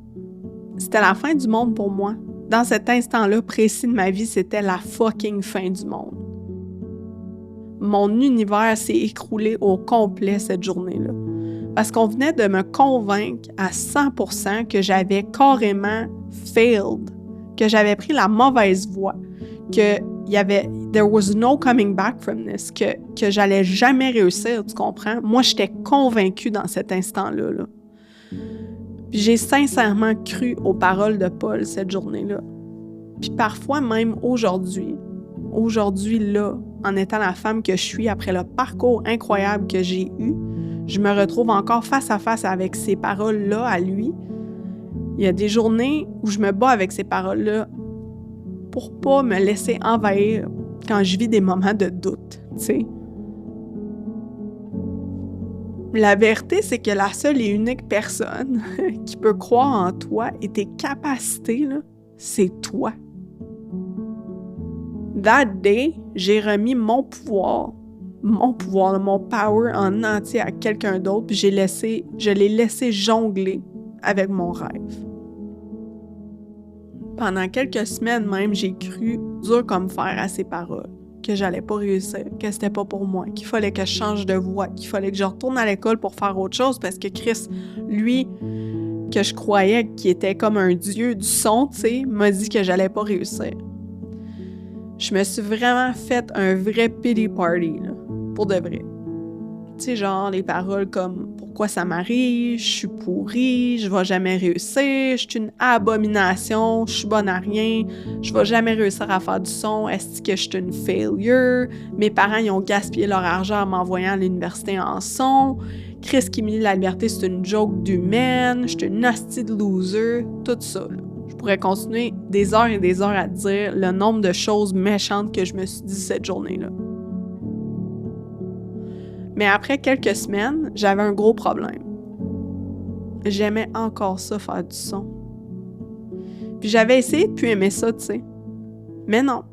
C'était la fin du monde pour moi. Dans cet instant-là précis de ma vie, c'était la fucking fin du monde. Mon univers s'est écroulé au complet cette journée-là. Parce qu'on venait de me convaincre à 100% que j'avais carrément failed, que j'avais pris la mauvaise voie, que there was no coming back from this, que j'allais jamais réussir, tu comprends? Moi, j'étais convaincue dans cet instant-là. Là. Puis j'ai sincèrement cru aux paroles de Paul cette journée-là. Puis parfois, même aujourd'hui, là, en étant la femme que je suis, après le parcours incroyable que j'ai eu, je me retrouve encore face à face avec ces paroles-là à lui. Il y a des journées où je me bats avec ces paroles-là pour pas me laisser envahir quand je vis des moments de doute, tu sais. La vérité, c'est que la seule et unique personne qui peut croire en toi et tes capacités, là, c'est toi. That day, j'ai remis mon pouvoir, mon power en entier à quelqu'un d'autre, puis je l'ai laissé jongler avec mon rêve. Pendant quelques semaines même, j'ai cru dur comme fer à ses paroles, que j'allais pas réussir, que c'était pas pour moi, qu'il fallait que je change de voie, qu'il fallait que je retourne à l'école pour faire autre chose parce que Chris, lui, que je croyais qu'il était comme un dieu du son, tu sais, m'a dit que j'allais pas réussir. Je me suis vraiment fait un vrai pity party, là, pour de vrai. Tu sais, genre, les paroles comme « Pourquoi ça m'arrive? Je suis pourrie, je vais jamais réussir, je suis une abomination, je suis bonne à rien, je vais jamais réussir à faire du son, est-ce que je suis une failure? Mes parents, ils ont gaspillé leur argent en m'envoyant à l'université en son, Chris qui me lie la liberté, c'est une joke d'humaine, je suis une hostie de loser », tout ça, là. Je pourrais continuer des heures et des heures à te dire le nombre de choses méchantes que je me suis dit cette journée-là. Mais après quelques semaines, j'avais un gros problème. J'aimais encore ça, faire du son. Puis j'avais essayé de plus aimer ça, tu sais. Mais non.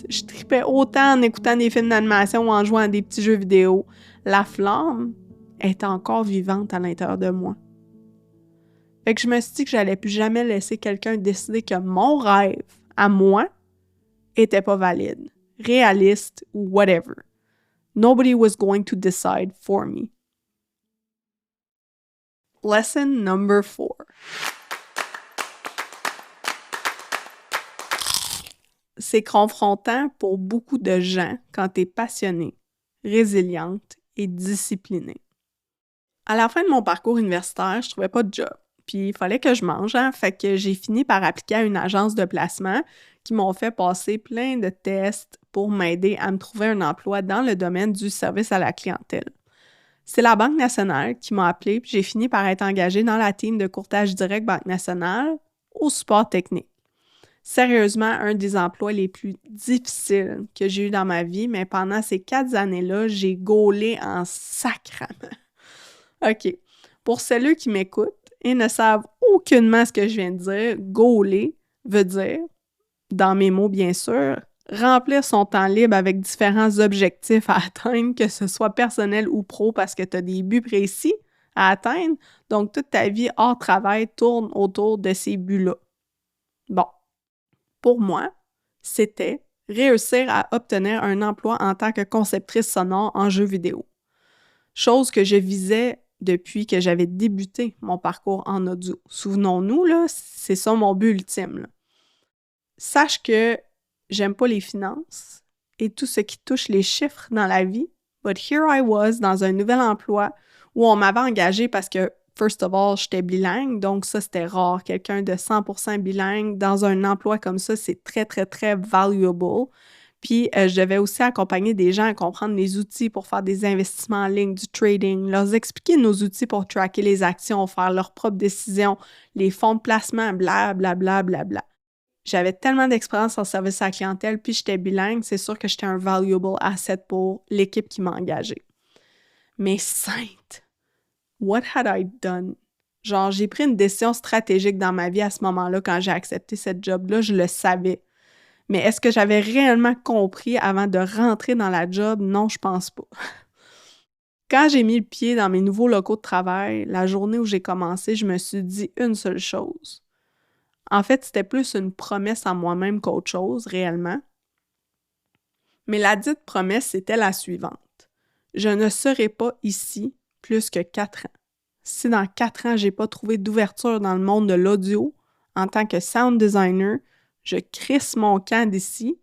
Je tripais autant en écoutant des films d'animation ou en jouant à des petits jeux vidéo. La flamme est encore vivante à l'intérieur de moi. Fait que je me suis dit que j'allais plus jamais laisser quelqu'un décider que mon rêve, à moi, était pas valide, réaliste ou whatever. Nobody was going to decide for me. Lesson number 4. C'est confrontant pour beaucoup de gens quand t'es passionnée, résiliente et disciplinée. À la fin de mon parcours universitaire, je trouvais pas de job. Puis il fallait que je mange, hein? Fait que j'ai fini par appliquer à une agence de placement qui m'ont fait passer plein de tests pour m'aider à me trouver un emploi dans le domaine du service à la clientèle. C'est la Banque nationale qui m'a appelée, puis j'ai fini par être engagée dans la team de courtage direct Banque nationale au support technique. Sérieusement, un des emplois les plus difficiles que j'ai eu dans ma vie, mais pendant ces 4 années-là, j'ai gaulé en sacrament. OK. Pour celles qui m'écoutent et ne savent aucunement ce que je viens de dire, gauler veut dire, dans mes mots bien sûr, remplir son temps libre avec différents objectifs à atteindre, que ce soit personnel ou pro, parce que tu as des buts précis à atteindre. Donc, toute ta vie hors travail tourne autour de ces buts-là. Bon. Pour moi, c'était réussir à obtenir un emploi en tant que conceptrice sonore en jeux vidéo. chose que je visais depuis que j'avais débuté mon parcours en audio. Souvenons-nous, là, c'est ça mon but ultime, là. Sache que j'aime pas les finances et tout ce qui touche les chiffres dans la vie, but here I was dans un nouvel emploi où on m'avait engagée parce que, first of all, j'étais bilingue, donc ça, c'était rare. Quelqu'un de 100% bilingue dans un emploi comme ça, c'est très, très, très valuable. Puis, je devais aussi accompagner des gens à comprendre les outils pour faire des investissements en ligne, du trading, leur expliquer nos outils pour tracker les actions, faire leurs propres décisions, les fonds de placement, bla, bla, bla, bla, bla. J'avais tellement d'expérience en service à la clientèle, puis j'étais bilingue, c'est sûr que j'étais un valuable asset pour l'équipe qui m'a engagée. Mais sainte, what had I done? Genre, j'ai pris une décision stratégique dans ma vie à ce moment-là quand j'ai accepté cette job-là, je le savais. Mais est-ce que j'avais réellement compris avant de rentrer dans la job? Non, je pense pas. Quand j'ai mis le pied dans mes nouveaux locaux de travail, la journée où j'ai commencé, je me suis dit une seule chose. En fait, c'était plus une promesse à moi-même qu'autre chose, réellement. Mais la dite promesse, c'était la suivante. Je ne serai pas ici plus que 4 ans. Si dans 4 ans, j'ai pas trouvé d'ouverture dans le monde de l'audio, en tant que sound designer, je crisse mon camp d'ici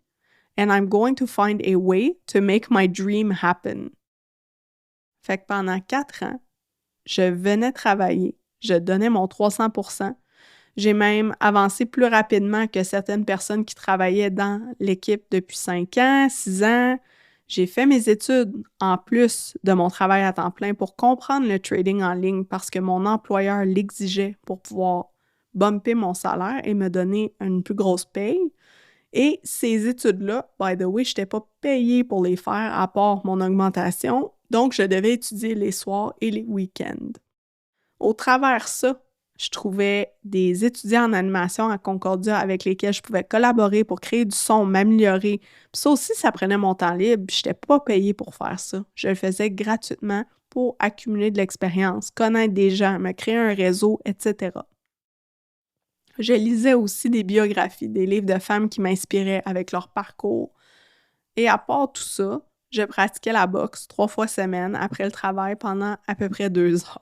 and I'm going to find a way to make my dream happen. Fait que pendant 4 ans, je venais travailler, je donnais mon 300%. J'ai même avancé plus rapidement que certaines personnes qui travaillaient dans l'équipe depuis 5 ans, 6 ans. J'ai fait mes études en plus de mon travail à temps plein pour comprendre le trading en ligne parce que mon employeur l'exigeait pour pouvoir bumper mon salaire et me donner une plus grosse paye. Et ces études-là, by the way, je n'étais pas payée pour les faire à part mon augmentation, donc je devais étudier les soirs et les week-ends. Au travers ça, je trouvais des étudiants en animation à Concordia avec lesquels je pouvais collaborer pour créer du son, m'améliorer. Puis ça aussi, ça prenait mon temps libre. Je n'étais pas payée pour faire ça. Je le faisais gratuitement pour accumuler de l'expérience, connaître des gens, me créer un réseau, etc. Je lisais aussi des biographies, des livres de femmes qui m'inspiraient avec leur parcours. Et à part tout ça, je pratiquais la boxe 3 fois semaine après le travail pendant à peu près 2 heures.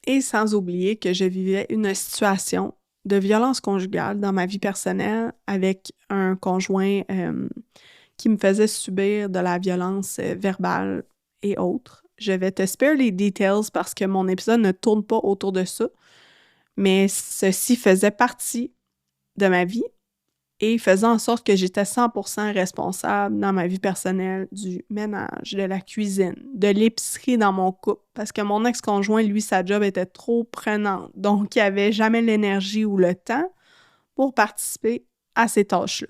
Et sans oublier que je vivais une situation de violence conjugale dans ma vie personnelle avec un conjoint qui me faisait subir de la violence verbale et autres. Je vais te spare les details parce que mon épisode ne tourne pas autour de ça, mais ceci faisait partie de ma vie et faisait en sorte que j'étais 100% responsable dans ma vie personnelle du ménage, de la cuisine, de l'épicerie dans mon couple. Parce que mon ex-conjoint, lui, sa job était trop prenante. Donc, il n'y avait jamais l'énergie ou le temps pour participer à ces tâches-là.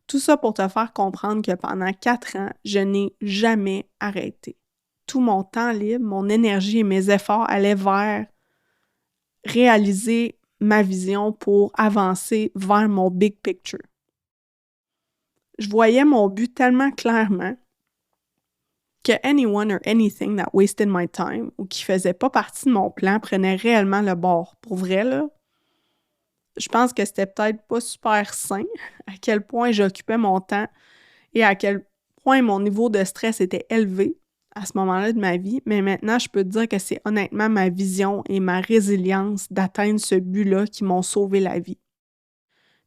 Tout ça pour te faire comprendre que pendant 4 ans, je n'ai jamais arrêté. Tout mon temps libre, mon énergie et mes efforts allaient vers réaliser ma vision pour avancer vers mon big picture. Je voyais mon but tellement clairement que anyone or anything that wasted my time ou qui faisait pas partie de mon plan prenait réellement le bord. Pour vrai, là, je pense que c'était peut-être pas super sain à quel point j'occupais mon temps et à quel point mon niveau de stress était élevé à ce moment-là de ma vie, mais maintenant, je peux te dire que c'est honnêtement ma vision et ma résilience d'atteindre ce but-là qui m'ont sauvé la vie.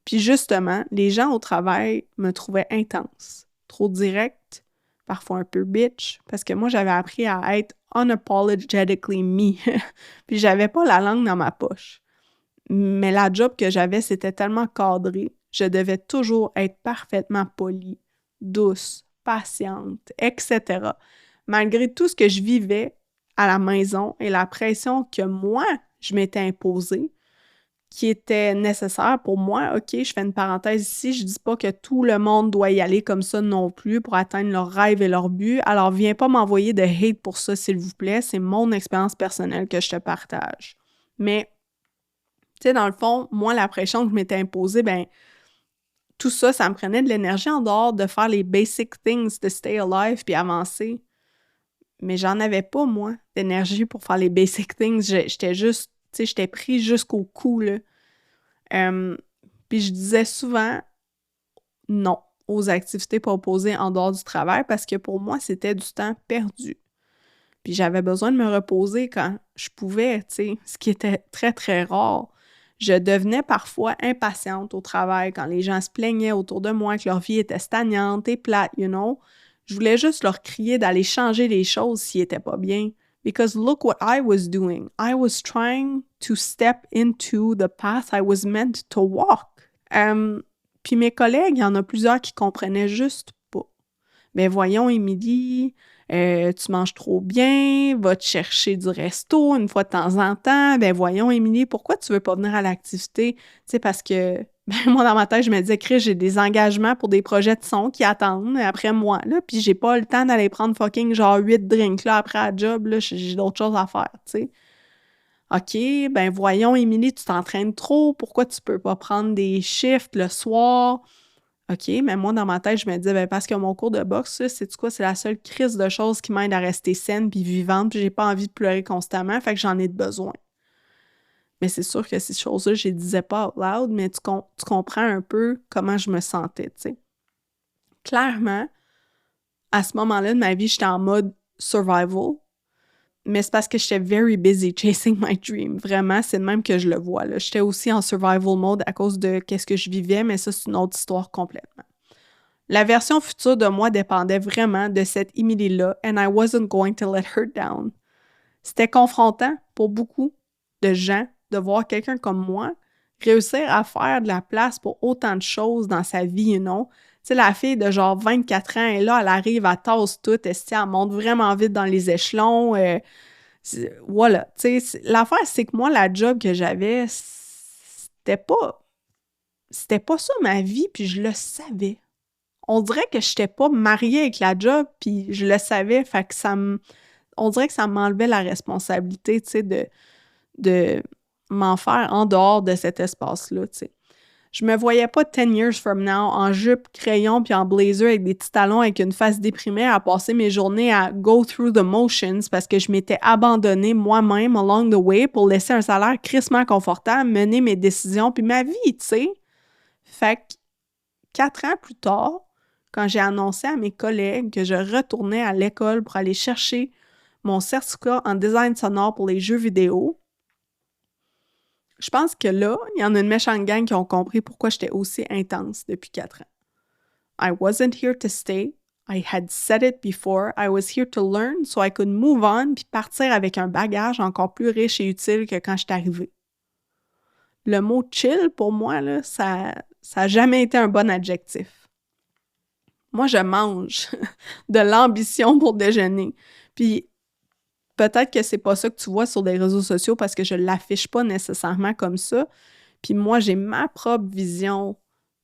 Puis justement, les gens au travail me trouvaient intense, trop direct, parfois un peu bitch, parce que moi, j'avais appris à être unapologetically me, puis j'avais pas la langue dans ma poche. Mais la job que j'avais, c'était tellement cadré, je devais toujours être parfaitement polie, douce, patiente, etc., malgré tout ce que je vivais à la maison et la pression que moi, je m'étais imposée, qui était nécessaire pour moi. OK, je fais une parenthèse ici, je dis pas que tout le monde doit y aller comme ça non plus pour atteindre leurs rêves et leurs buts. Alors, viens pas m'envoyer de hate pour ça, s'il vous plaît. C'est mon expérience personnelle que je te partage. Mais, tu sais, dans le fond, moi, la pression que je m'étais imposée, tout ça, ça me prenait de l'énergie en dehors de faire les basic things, de stay alive puis avancer. Mais j'en avais pas, moi, d'énergie pour faire les basic things. J'étais juste, tu sais, j'étais pris jusqu'au cou, là. Puis je disais souvent non aux activités proposées en dehors du travail parce que pour moi, c'était du temps perdu. Puis j'avais besoin de me reposer quand je pouvais, tu sais, ce qui était très, très rare. Je devenais parfois impatiente au travail quand les gens se plaignaient autour de moi que leur vie était stagnante et plate, you know. Je voulais juste leur crier d'aller changer les choses s'ils n'étaient pas bien. Because look what I was doing. I was trying to step into the path I was meant to walk. Puis mes collègues, il y en a plusieurs qui comprenaient juste pas. Mais voyons, Émilie, tu manges trop bien, va te chercher du resto une fois de temps en temps. Ben voyons, Émilie, pourquoi tu veux pas venir à l'activité? Tu sais, parce que, ben moi, dans ma tête, je me disais, Chris, j'ai des engagements pour des projets de son qui attendent après moi, là, puis j'ai pas le temps d'aller prendre fucking genre 8 drinks, là, après la job, là, j'ai d'autres choses à faire, tu sais. OK, ben voyons, Émilie, tu t'entraînes trop, pourquoi tu peux pas prendre des shifts le soir? OK, mais moi, dans ma tête, je me disais, ben parce que mon cours de boxe, là, c'est quoi? C'est la seule crise de choses qui m'aide à rester saine puis vivante, puis j'ai pas envie de pleurer constamment, fait que j'en ai besoin. Mais c'est sûr que ces choses-là, je les disais pas out loud, mais tu comprends un peu comment je me sentais, tu sais. Clairement, à ce moment-là de ma vie, j'étais en mode survival, mais c'est parce que j'étais very busy chasing my dream. Vraiment, c'est de même que je le vois, là. J'étais aussi en survival mode à cause de qu'est-ce que je vivais, mais ça, c'est une autre histoire complètement. La version future de moi dépendait vraiment de cette Emily-là, and I wasn't going to let her down. C'était confrontant pour beaucoup de gens de voir quelqu'un comme moi réussir à faire de la place pour autant de choses dans sa vie, you know. Tu sais, la fille de genre 24 ans, et là, elle arrive, elle tasse tout, elle monte vraiment vite dans les échelons. Voilà, tu sais, l'affaire, c'est que moi, la job que j'avais, c'était pas ça ma vie, puis je le savais. On dirait que j'étais pas mariée avec la job, puis je le savais, fait que on dirait que ça m'enlevait la responsabilité, tu sais, de m'en faire en dehors de cet espace-là, tu sais. Je me voyais pas 10 years from now en jupe, crayon puis en blazer avec des petits talons avec une face déprimée à passer mes journées à go through the motions parce que je m'étais abandonnée moi-même along the way pour laisser un salaire crissement confortable, mener mes décisions puis ma vie, tu sais. Fait que 4 ans plus tard, quand j'ai annoncé à mes collègues que je retournais à l'école pour aller chercher mon certificat en design sonore pour les jeux vidéo, je pense que là, il y en a une méchante gang qui ont compris pourquoi j'étais aussi intense depuis 4 ans. I wasn't here to stay. I had said it before. I was here to learn so I could move on puis partir avec un bagage encore plus riche et utile que quand je suis arrivée. Le mot « chill » pour moi, là, ça a jamais été un bon adjectif. Moi, je mange de l'ambition pour déjeuner. Puis peut-être que c'est pas ça que tu vois sur des réseaux sociaux parce que je l'affiche pas nécessairement comme ça. Puis moi, j'ai ma propre vision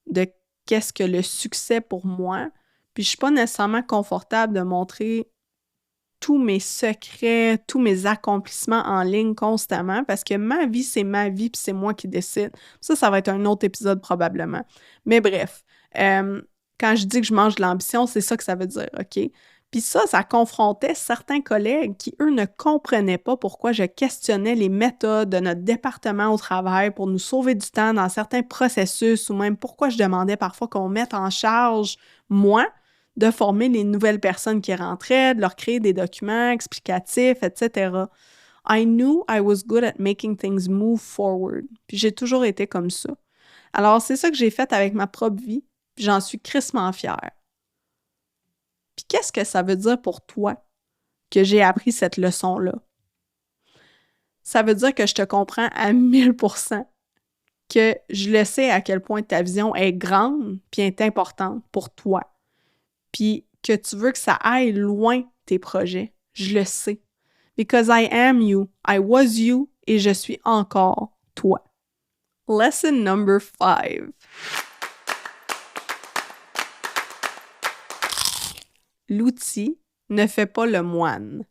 de qu'est-ce que le succès pour moi. Puis je suis pas nécessairement confortable de montrer tous mes secrets, tous mes accomplissements en ligne constamment parce que ma vie, c'est ma vie puis c'est moi qui décide. Ça va être un autre épisode probablement. Mais bref, quand je dis que je mange de l'ambition, c'est ça que ça veut dire, OK? Puis ça confrontait certains collègues qui, eux, ne comprenaient pas pourquoi je questionnais les méthodes de notre département au travail pour nous sauver du temps dans certains processus ou même pourquoi je demandais parfois qu'on mette en charge, moi, de former les nouvelles personnes qui rentraient, de leur créer des documents explicatifs, etc. I knew I was good at making things move forward. Puis j'ai toujours été comme ça. Alors, c'est ça que j'ai fait avec ma propre vie, puis j'en suis crissement fière. Puis qu'est-ce que ça veut dire pour toi que j'ai appris cette leçon-là? Ça veut dire que je te comprends à 1000%, que je le sais à quel point ta vision est grande puis est importante pour toi, puis que tu veux que ça aille loin tes projets. Je le sais. Because I am you, I was you, et je suis encore toi. Lesson number 5. L'outil ne fait pas le moine.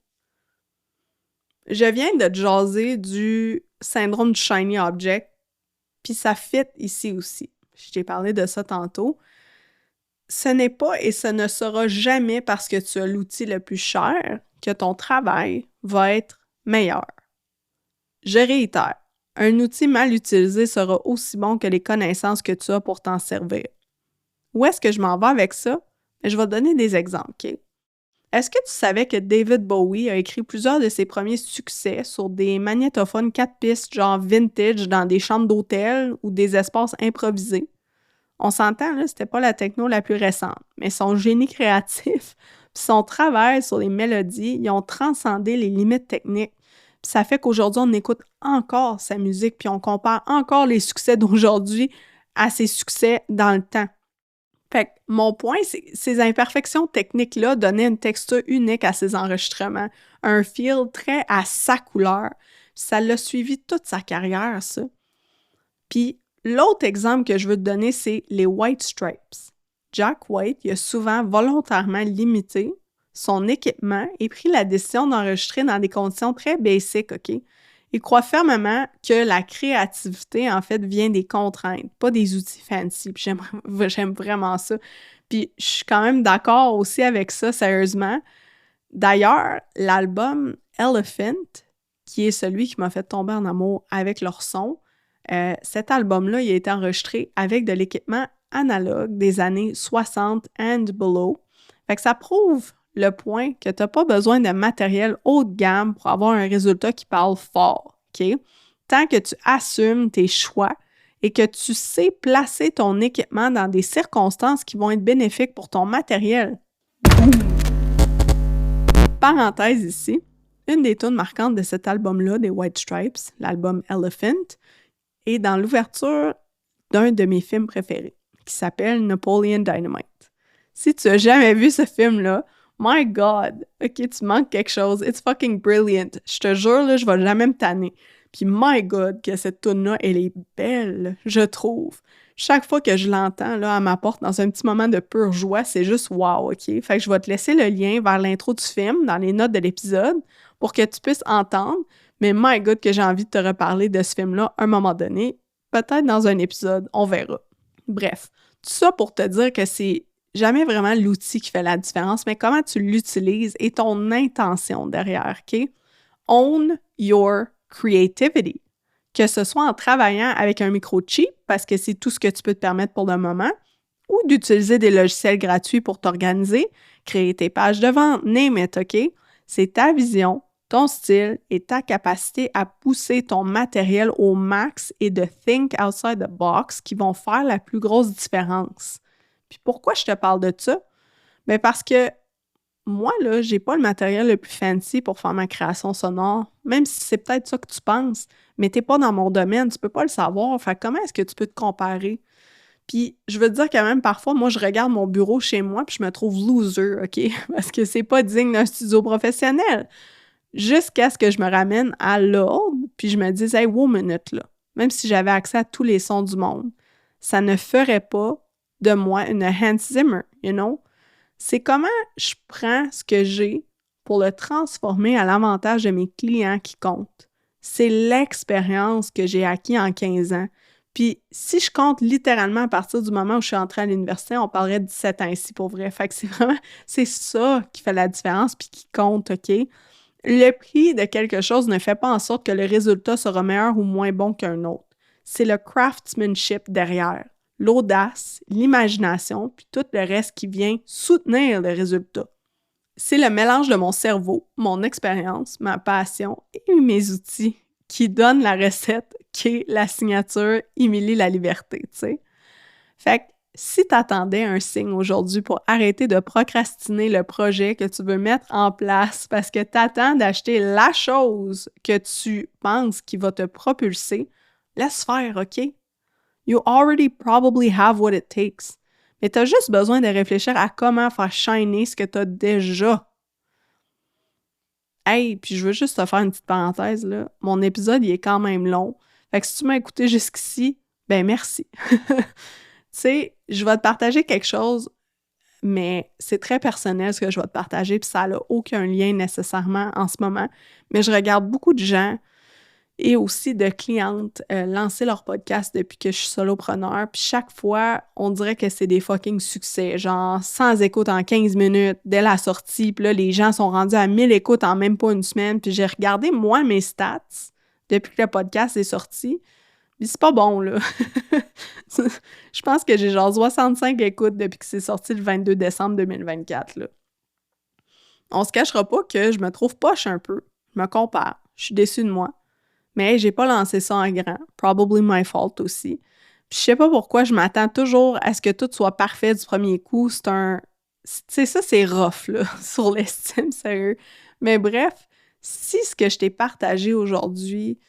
Je viens de te jaser du syndrome du shiny object, puis ça fit ici aussi. Je t'ai parlé de ça tantôt. Ce n'est pas et ce ne sera jamais parce que tu as l'outil le plus cher que ton travail va être meilleur. Je réitère, un outil mal utilisé sera aussi bon que les connaissances que tu as pour t'en servir. Où est-ce que je m'en vais avec ça? Je vais te donner des exemples, OK? Est-ce que tu savais que David Bowie a écrit plusieurs de ses premiers succès sur des magnétophones 4 pistes genre vintage dans des chambres d'hôtel ou des espaces improvisés? On s'entend, là, c'était pas la techno la plus récente, mais son génie créatif puis son travail sur les mélodies, ils ont transcendé les limites techniques. Puis ça fait qu'aujourd'hui, on écoute encore sa musique puis on compare encore les succès d'aujourd'hui à ses succès dans le temps. Fait que mon point, c'est que ces imperfections techniques-là donnaient une texture unique à ses enregistrements, un feel très à sa couleur. Ça l'a suivi toute sa carrière, ça. Puis l'autre exemple que je veux te donner, c'est les White Stripes. Jack White, il a souvent volontairement limité son équipement et pris la décision d'enregistrer dans des conditions très basiques, OK? Il croit fermement que la créativité, en fait, vient des contraintes, pas des outils fancy. Puis j'aime vraiment ça. Puis je suis quand même d'accord aussi avec ça, sérieusement. D'ailleurs, l'album Elephant, qui est celui qui m'a fait tomber en amour avec leur son, cet album-là, il a été enregistré avec de l'équipement analogue des années 60 and below. Fait que ça prouve le point que tu n'as pas besoin de matériel haut de gamme pour avoir un résultat qui parle fort, OK? Tant que tu assumes tes choix et que tu sais placer ton équipement dans des circonstances qui vont être bénéfiques pour ton matériel. Boum! Parenthèse ici, une des tunes marquantes de cet album-là, des White Stripes, l'album Elephant, est dans l'ouverture d'un de mes films préférés, qui s'appelle Napoleon Dynamite. Si tu n'as jamais vu ce film-là, my God, OK, tu manques quelque chose. It's fucking brilliant. Je te jure, là, je vais jamais me tanner. Puis my God, que cette tune-là, elle est belle, je trouve. Chaque fois que je l'entends, là, elle m'apporte dans un petit moment de pure joie, c'est juste wow, OK? Fait que je vais te laisser le lien vers l'intro du film dans les notes de l'épisode pour que tu puisses entendre. Mais my God, que j'ai envie de te reparler de ce film-là à un moment donné. Peut-être dans un épisode, on verra. Bref, tout ça pour te dire que c'est jamais vraiment l'outil qui fait la différence, mais comment tu l'utilises et ton intention derrière, OK? Own your creativity. Que ce soit en travaillant avec un micro cheap, parce que c'est tout ce que tu peux te permettre pour le moment, ou d'utiliser des logiciels gratuits pour t'organiser, créer tes pages de vente, name it, OK? C'est ta vision, ton style et ta capacité à pousser ton matériel au max et de think outside the box qui vont faire la plus grosse différence. Puis pourquoi je te parle de ça? Bien parce que moi, là, j'ai pas le matériel le plus fancy pour faire ma création sonore, même si c'est peut-être ça que tu penses, mais t'es pas dans mon domaine, tu peux pas le savoir. Fait comment est-ce que tu peux te comparer? Puis je veux te dire quand même, parfois, moi, je regarde mon bureau chez moi puis je me trouve loser, OK? Parce que c'est pas digne d'un studio professionnel. Jusqu'à ce que je me ramène à l'ordre, puis je me dise « Hey, wow, minute, là! » Même si j'avais accès à tous les sons du monde, ça ne ferait pas de moi une Hans Zimmer, you know? C'est comment je prends ce que j'ai pour le transformer à l'avantage de mes clients qui compte. C'est l'expérience que j'ai acquis en 15 ans. Puis si je compte littéralement à partir du moment où je suis entrée à l'université, on parlerait de 17 ans ici pour vrai. Fait que c'est ça qui fait la différence puis qui compte, OK? Le prix de quelque chose ne fait pas en sorte que le résultat sera meilleur ou moins bon qu'un autre. C'est le craftsmanship derrière, l'audace, l'imagination, puis tout le reste qui vient soutenir le résultat. C'est le mélange de mon cerveau, mon expérience, ma passion et mes outils qui donne la recette qui est la signature Émilie la Liberté, tu sais. Fait que si tu attendais un signe aujourd'hui pour arrêter de procrastiner le projet que tu veux mettre en place parce que tu attends d'acheter la chose que tu penses qui va te propulser, laisse faire, OK? You already probably have what it takes. Mais tu as juste besoin de réfléchir à comment faire shiner ce que tu as déjà. Hey, puis je veux juste te faire une petite parenthèse, là. Mon épisode, il est quand même long. Fait que si tu m'as écouté jusqu'ici, ben merci. Tu sais, je vais te partager quelque chose, mais c'est très personnel ce que je vais te partager, puis ça n'a aucun lien nécessairement en ce moment. Mais je regarde beaucoup de gens et aussi de clientes lancer leur podcast depuis que je suis solopreneur, puis chaque fois, on dirait que c'est des fucking succès, genre sans écoute en 15 minutes dès la sortie, puis là, les gens sont rendus à 1000 écoutes en même pas une semaine, puis j'ai regardé, moi, mes stats depuis que le podcast est sorti. Puis c'est pas bon, là. Je pense que j'ai genre 65 écoutes depuis que c'est sorti le 22 décembre 2024, là. On se cachera pas que je me trouve poche un peu. Je me compare. Je suis déçue de moi. Mais j'ai pas lancé ça en grand. Probably my fault aussi. Puis je sais pas pourquoi je m'attends toujours à ce que tout soit parfait du premier coup. C'est un... Tu sais, ça, c'est rough, là, sur l'estime, sérieux. Mais bref, si ce que je t'ai partagé aujourd'hui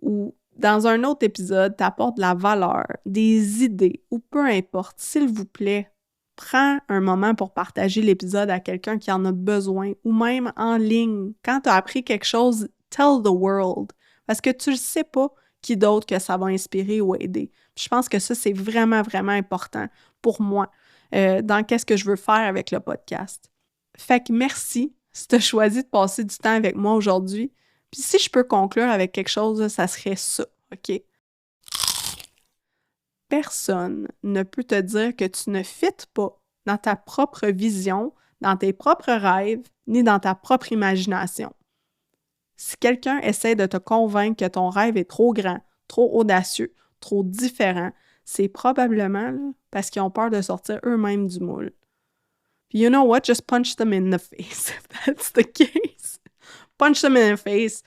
ou dans un autre épisode t'apporte de la valeur, des idées ou peu importe, s'il vous plaît, prends un moment pour partager l'épisode à quelqu'un qui en a besoin ou même en ligne. Quand tu as appris quelque chose, tell the world. Parce que tu ne sais pas qui d'autre que ça va inspirer ou aider. Puis je pense que ça, c'est vraiment, vraiment important pour moi dans qu'est-ce que je veux faire avec le podcast. Fait que merci si tu as choisi de passer du temps avec moi aujourd'hui. Puis si je peux conclure avec quelque chose, ça serait ça, OK? Personne ne peut te dire que tu ne fites pas dans ta propre vision, dans tes propres rêves, ni dans ta propre imagination. Si quelqu'un essaie de te convaincre que ton rêve est trop grand, trop audacieux, trop différent, c'est probablement là, parce qu'ils ont peur de sortir eux-mêmes du moule. Puis you know what? Just punch them in the face if that's the case. Punch them in the face.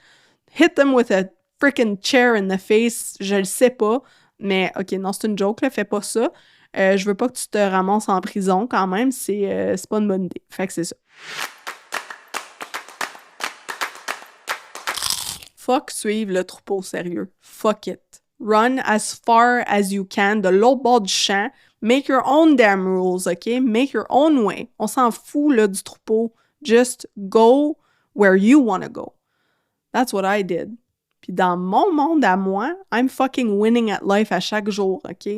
Hit them with a freaking chair in the face. Je le sais pas. Mais OK, non, c'est une joke, là. Fais pas ça. Je veux pas que tu te ramasses en prison quand même. C'est pas une bonne idée. Fait que c'est ça. Fuck suivre le troupeau sérieux. Fuck it. Run as far as you can de l'autre bord du champ. Make your own damn rules, OK? Make your own way. On s'en fout, là, du troupeau. Just go where you wanna go. That's what I did. Puis dans mon monde à moi, I'm fucking winning at life à chaque jour, OK?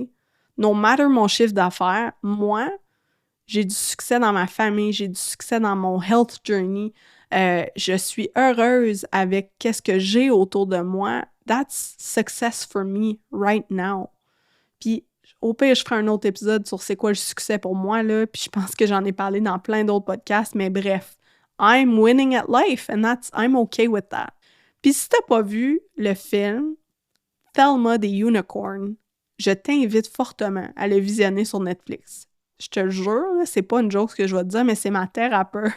No matter mon chiffre d'affaires, moi, j'ai du succès dans ma famille, j'ai du succès dans mon health journey. Je suis heureuse avec qu'est-ce que j'ai autour de moi. That's success for me right now. Puis au pire, je ferai un autre épisode sur c'est quoi le succès pour moi, là. Puis je pense que j'en ai parlé dans plein d'autres podcasts, mais bref. I'm winning at life and I'm okay with that. Puis si t'as pas vu le film Thelma the Unicorn, je t'invite fortement à le visionner sur Netflix. Je te le jure, là, c'est pas une joke ce que je vais te dire, mais c'est ma thérapeute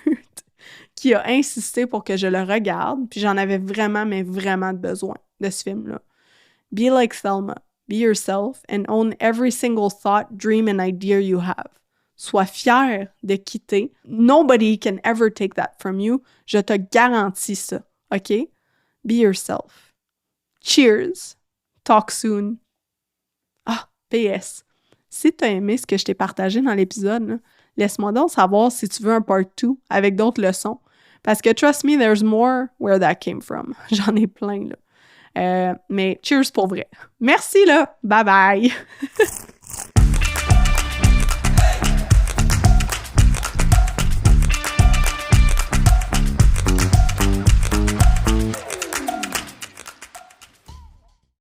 qui a insisté pour que je le regarde, puis j'en avais vraiment, mais vraiment besoin de ce film-là. Be like Thelma. Be yourself and own every single thought, dream and idea you have. Sois fier de quitter. Nobody can ever take that from you. Je te garantis ça, OK? Be yourself. Cheers. Talk soon. Ah, PS. Si tu as aimé ce que je t'ai partagé dans l'épisode, là, laisse-moi donc savoir si tu veux un part 2 avec d'autres leçons. Parce que trust me, there's more where that came from. J'en ai plein, là. Mais cheers pour vrai. Merci, là. Bye bye.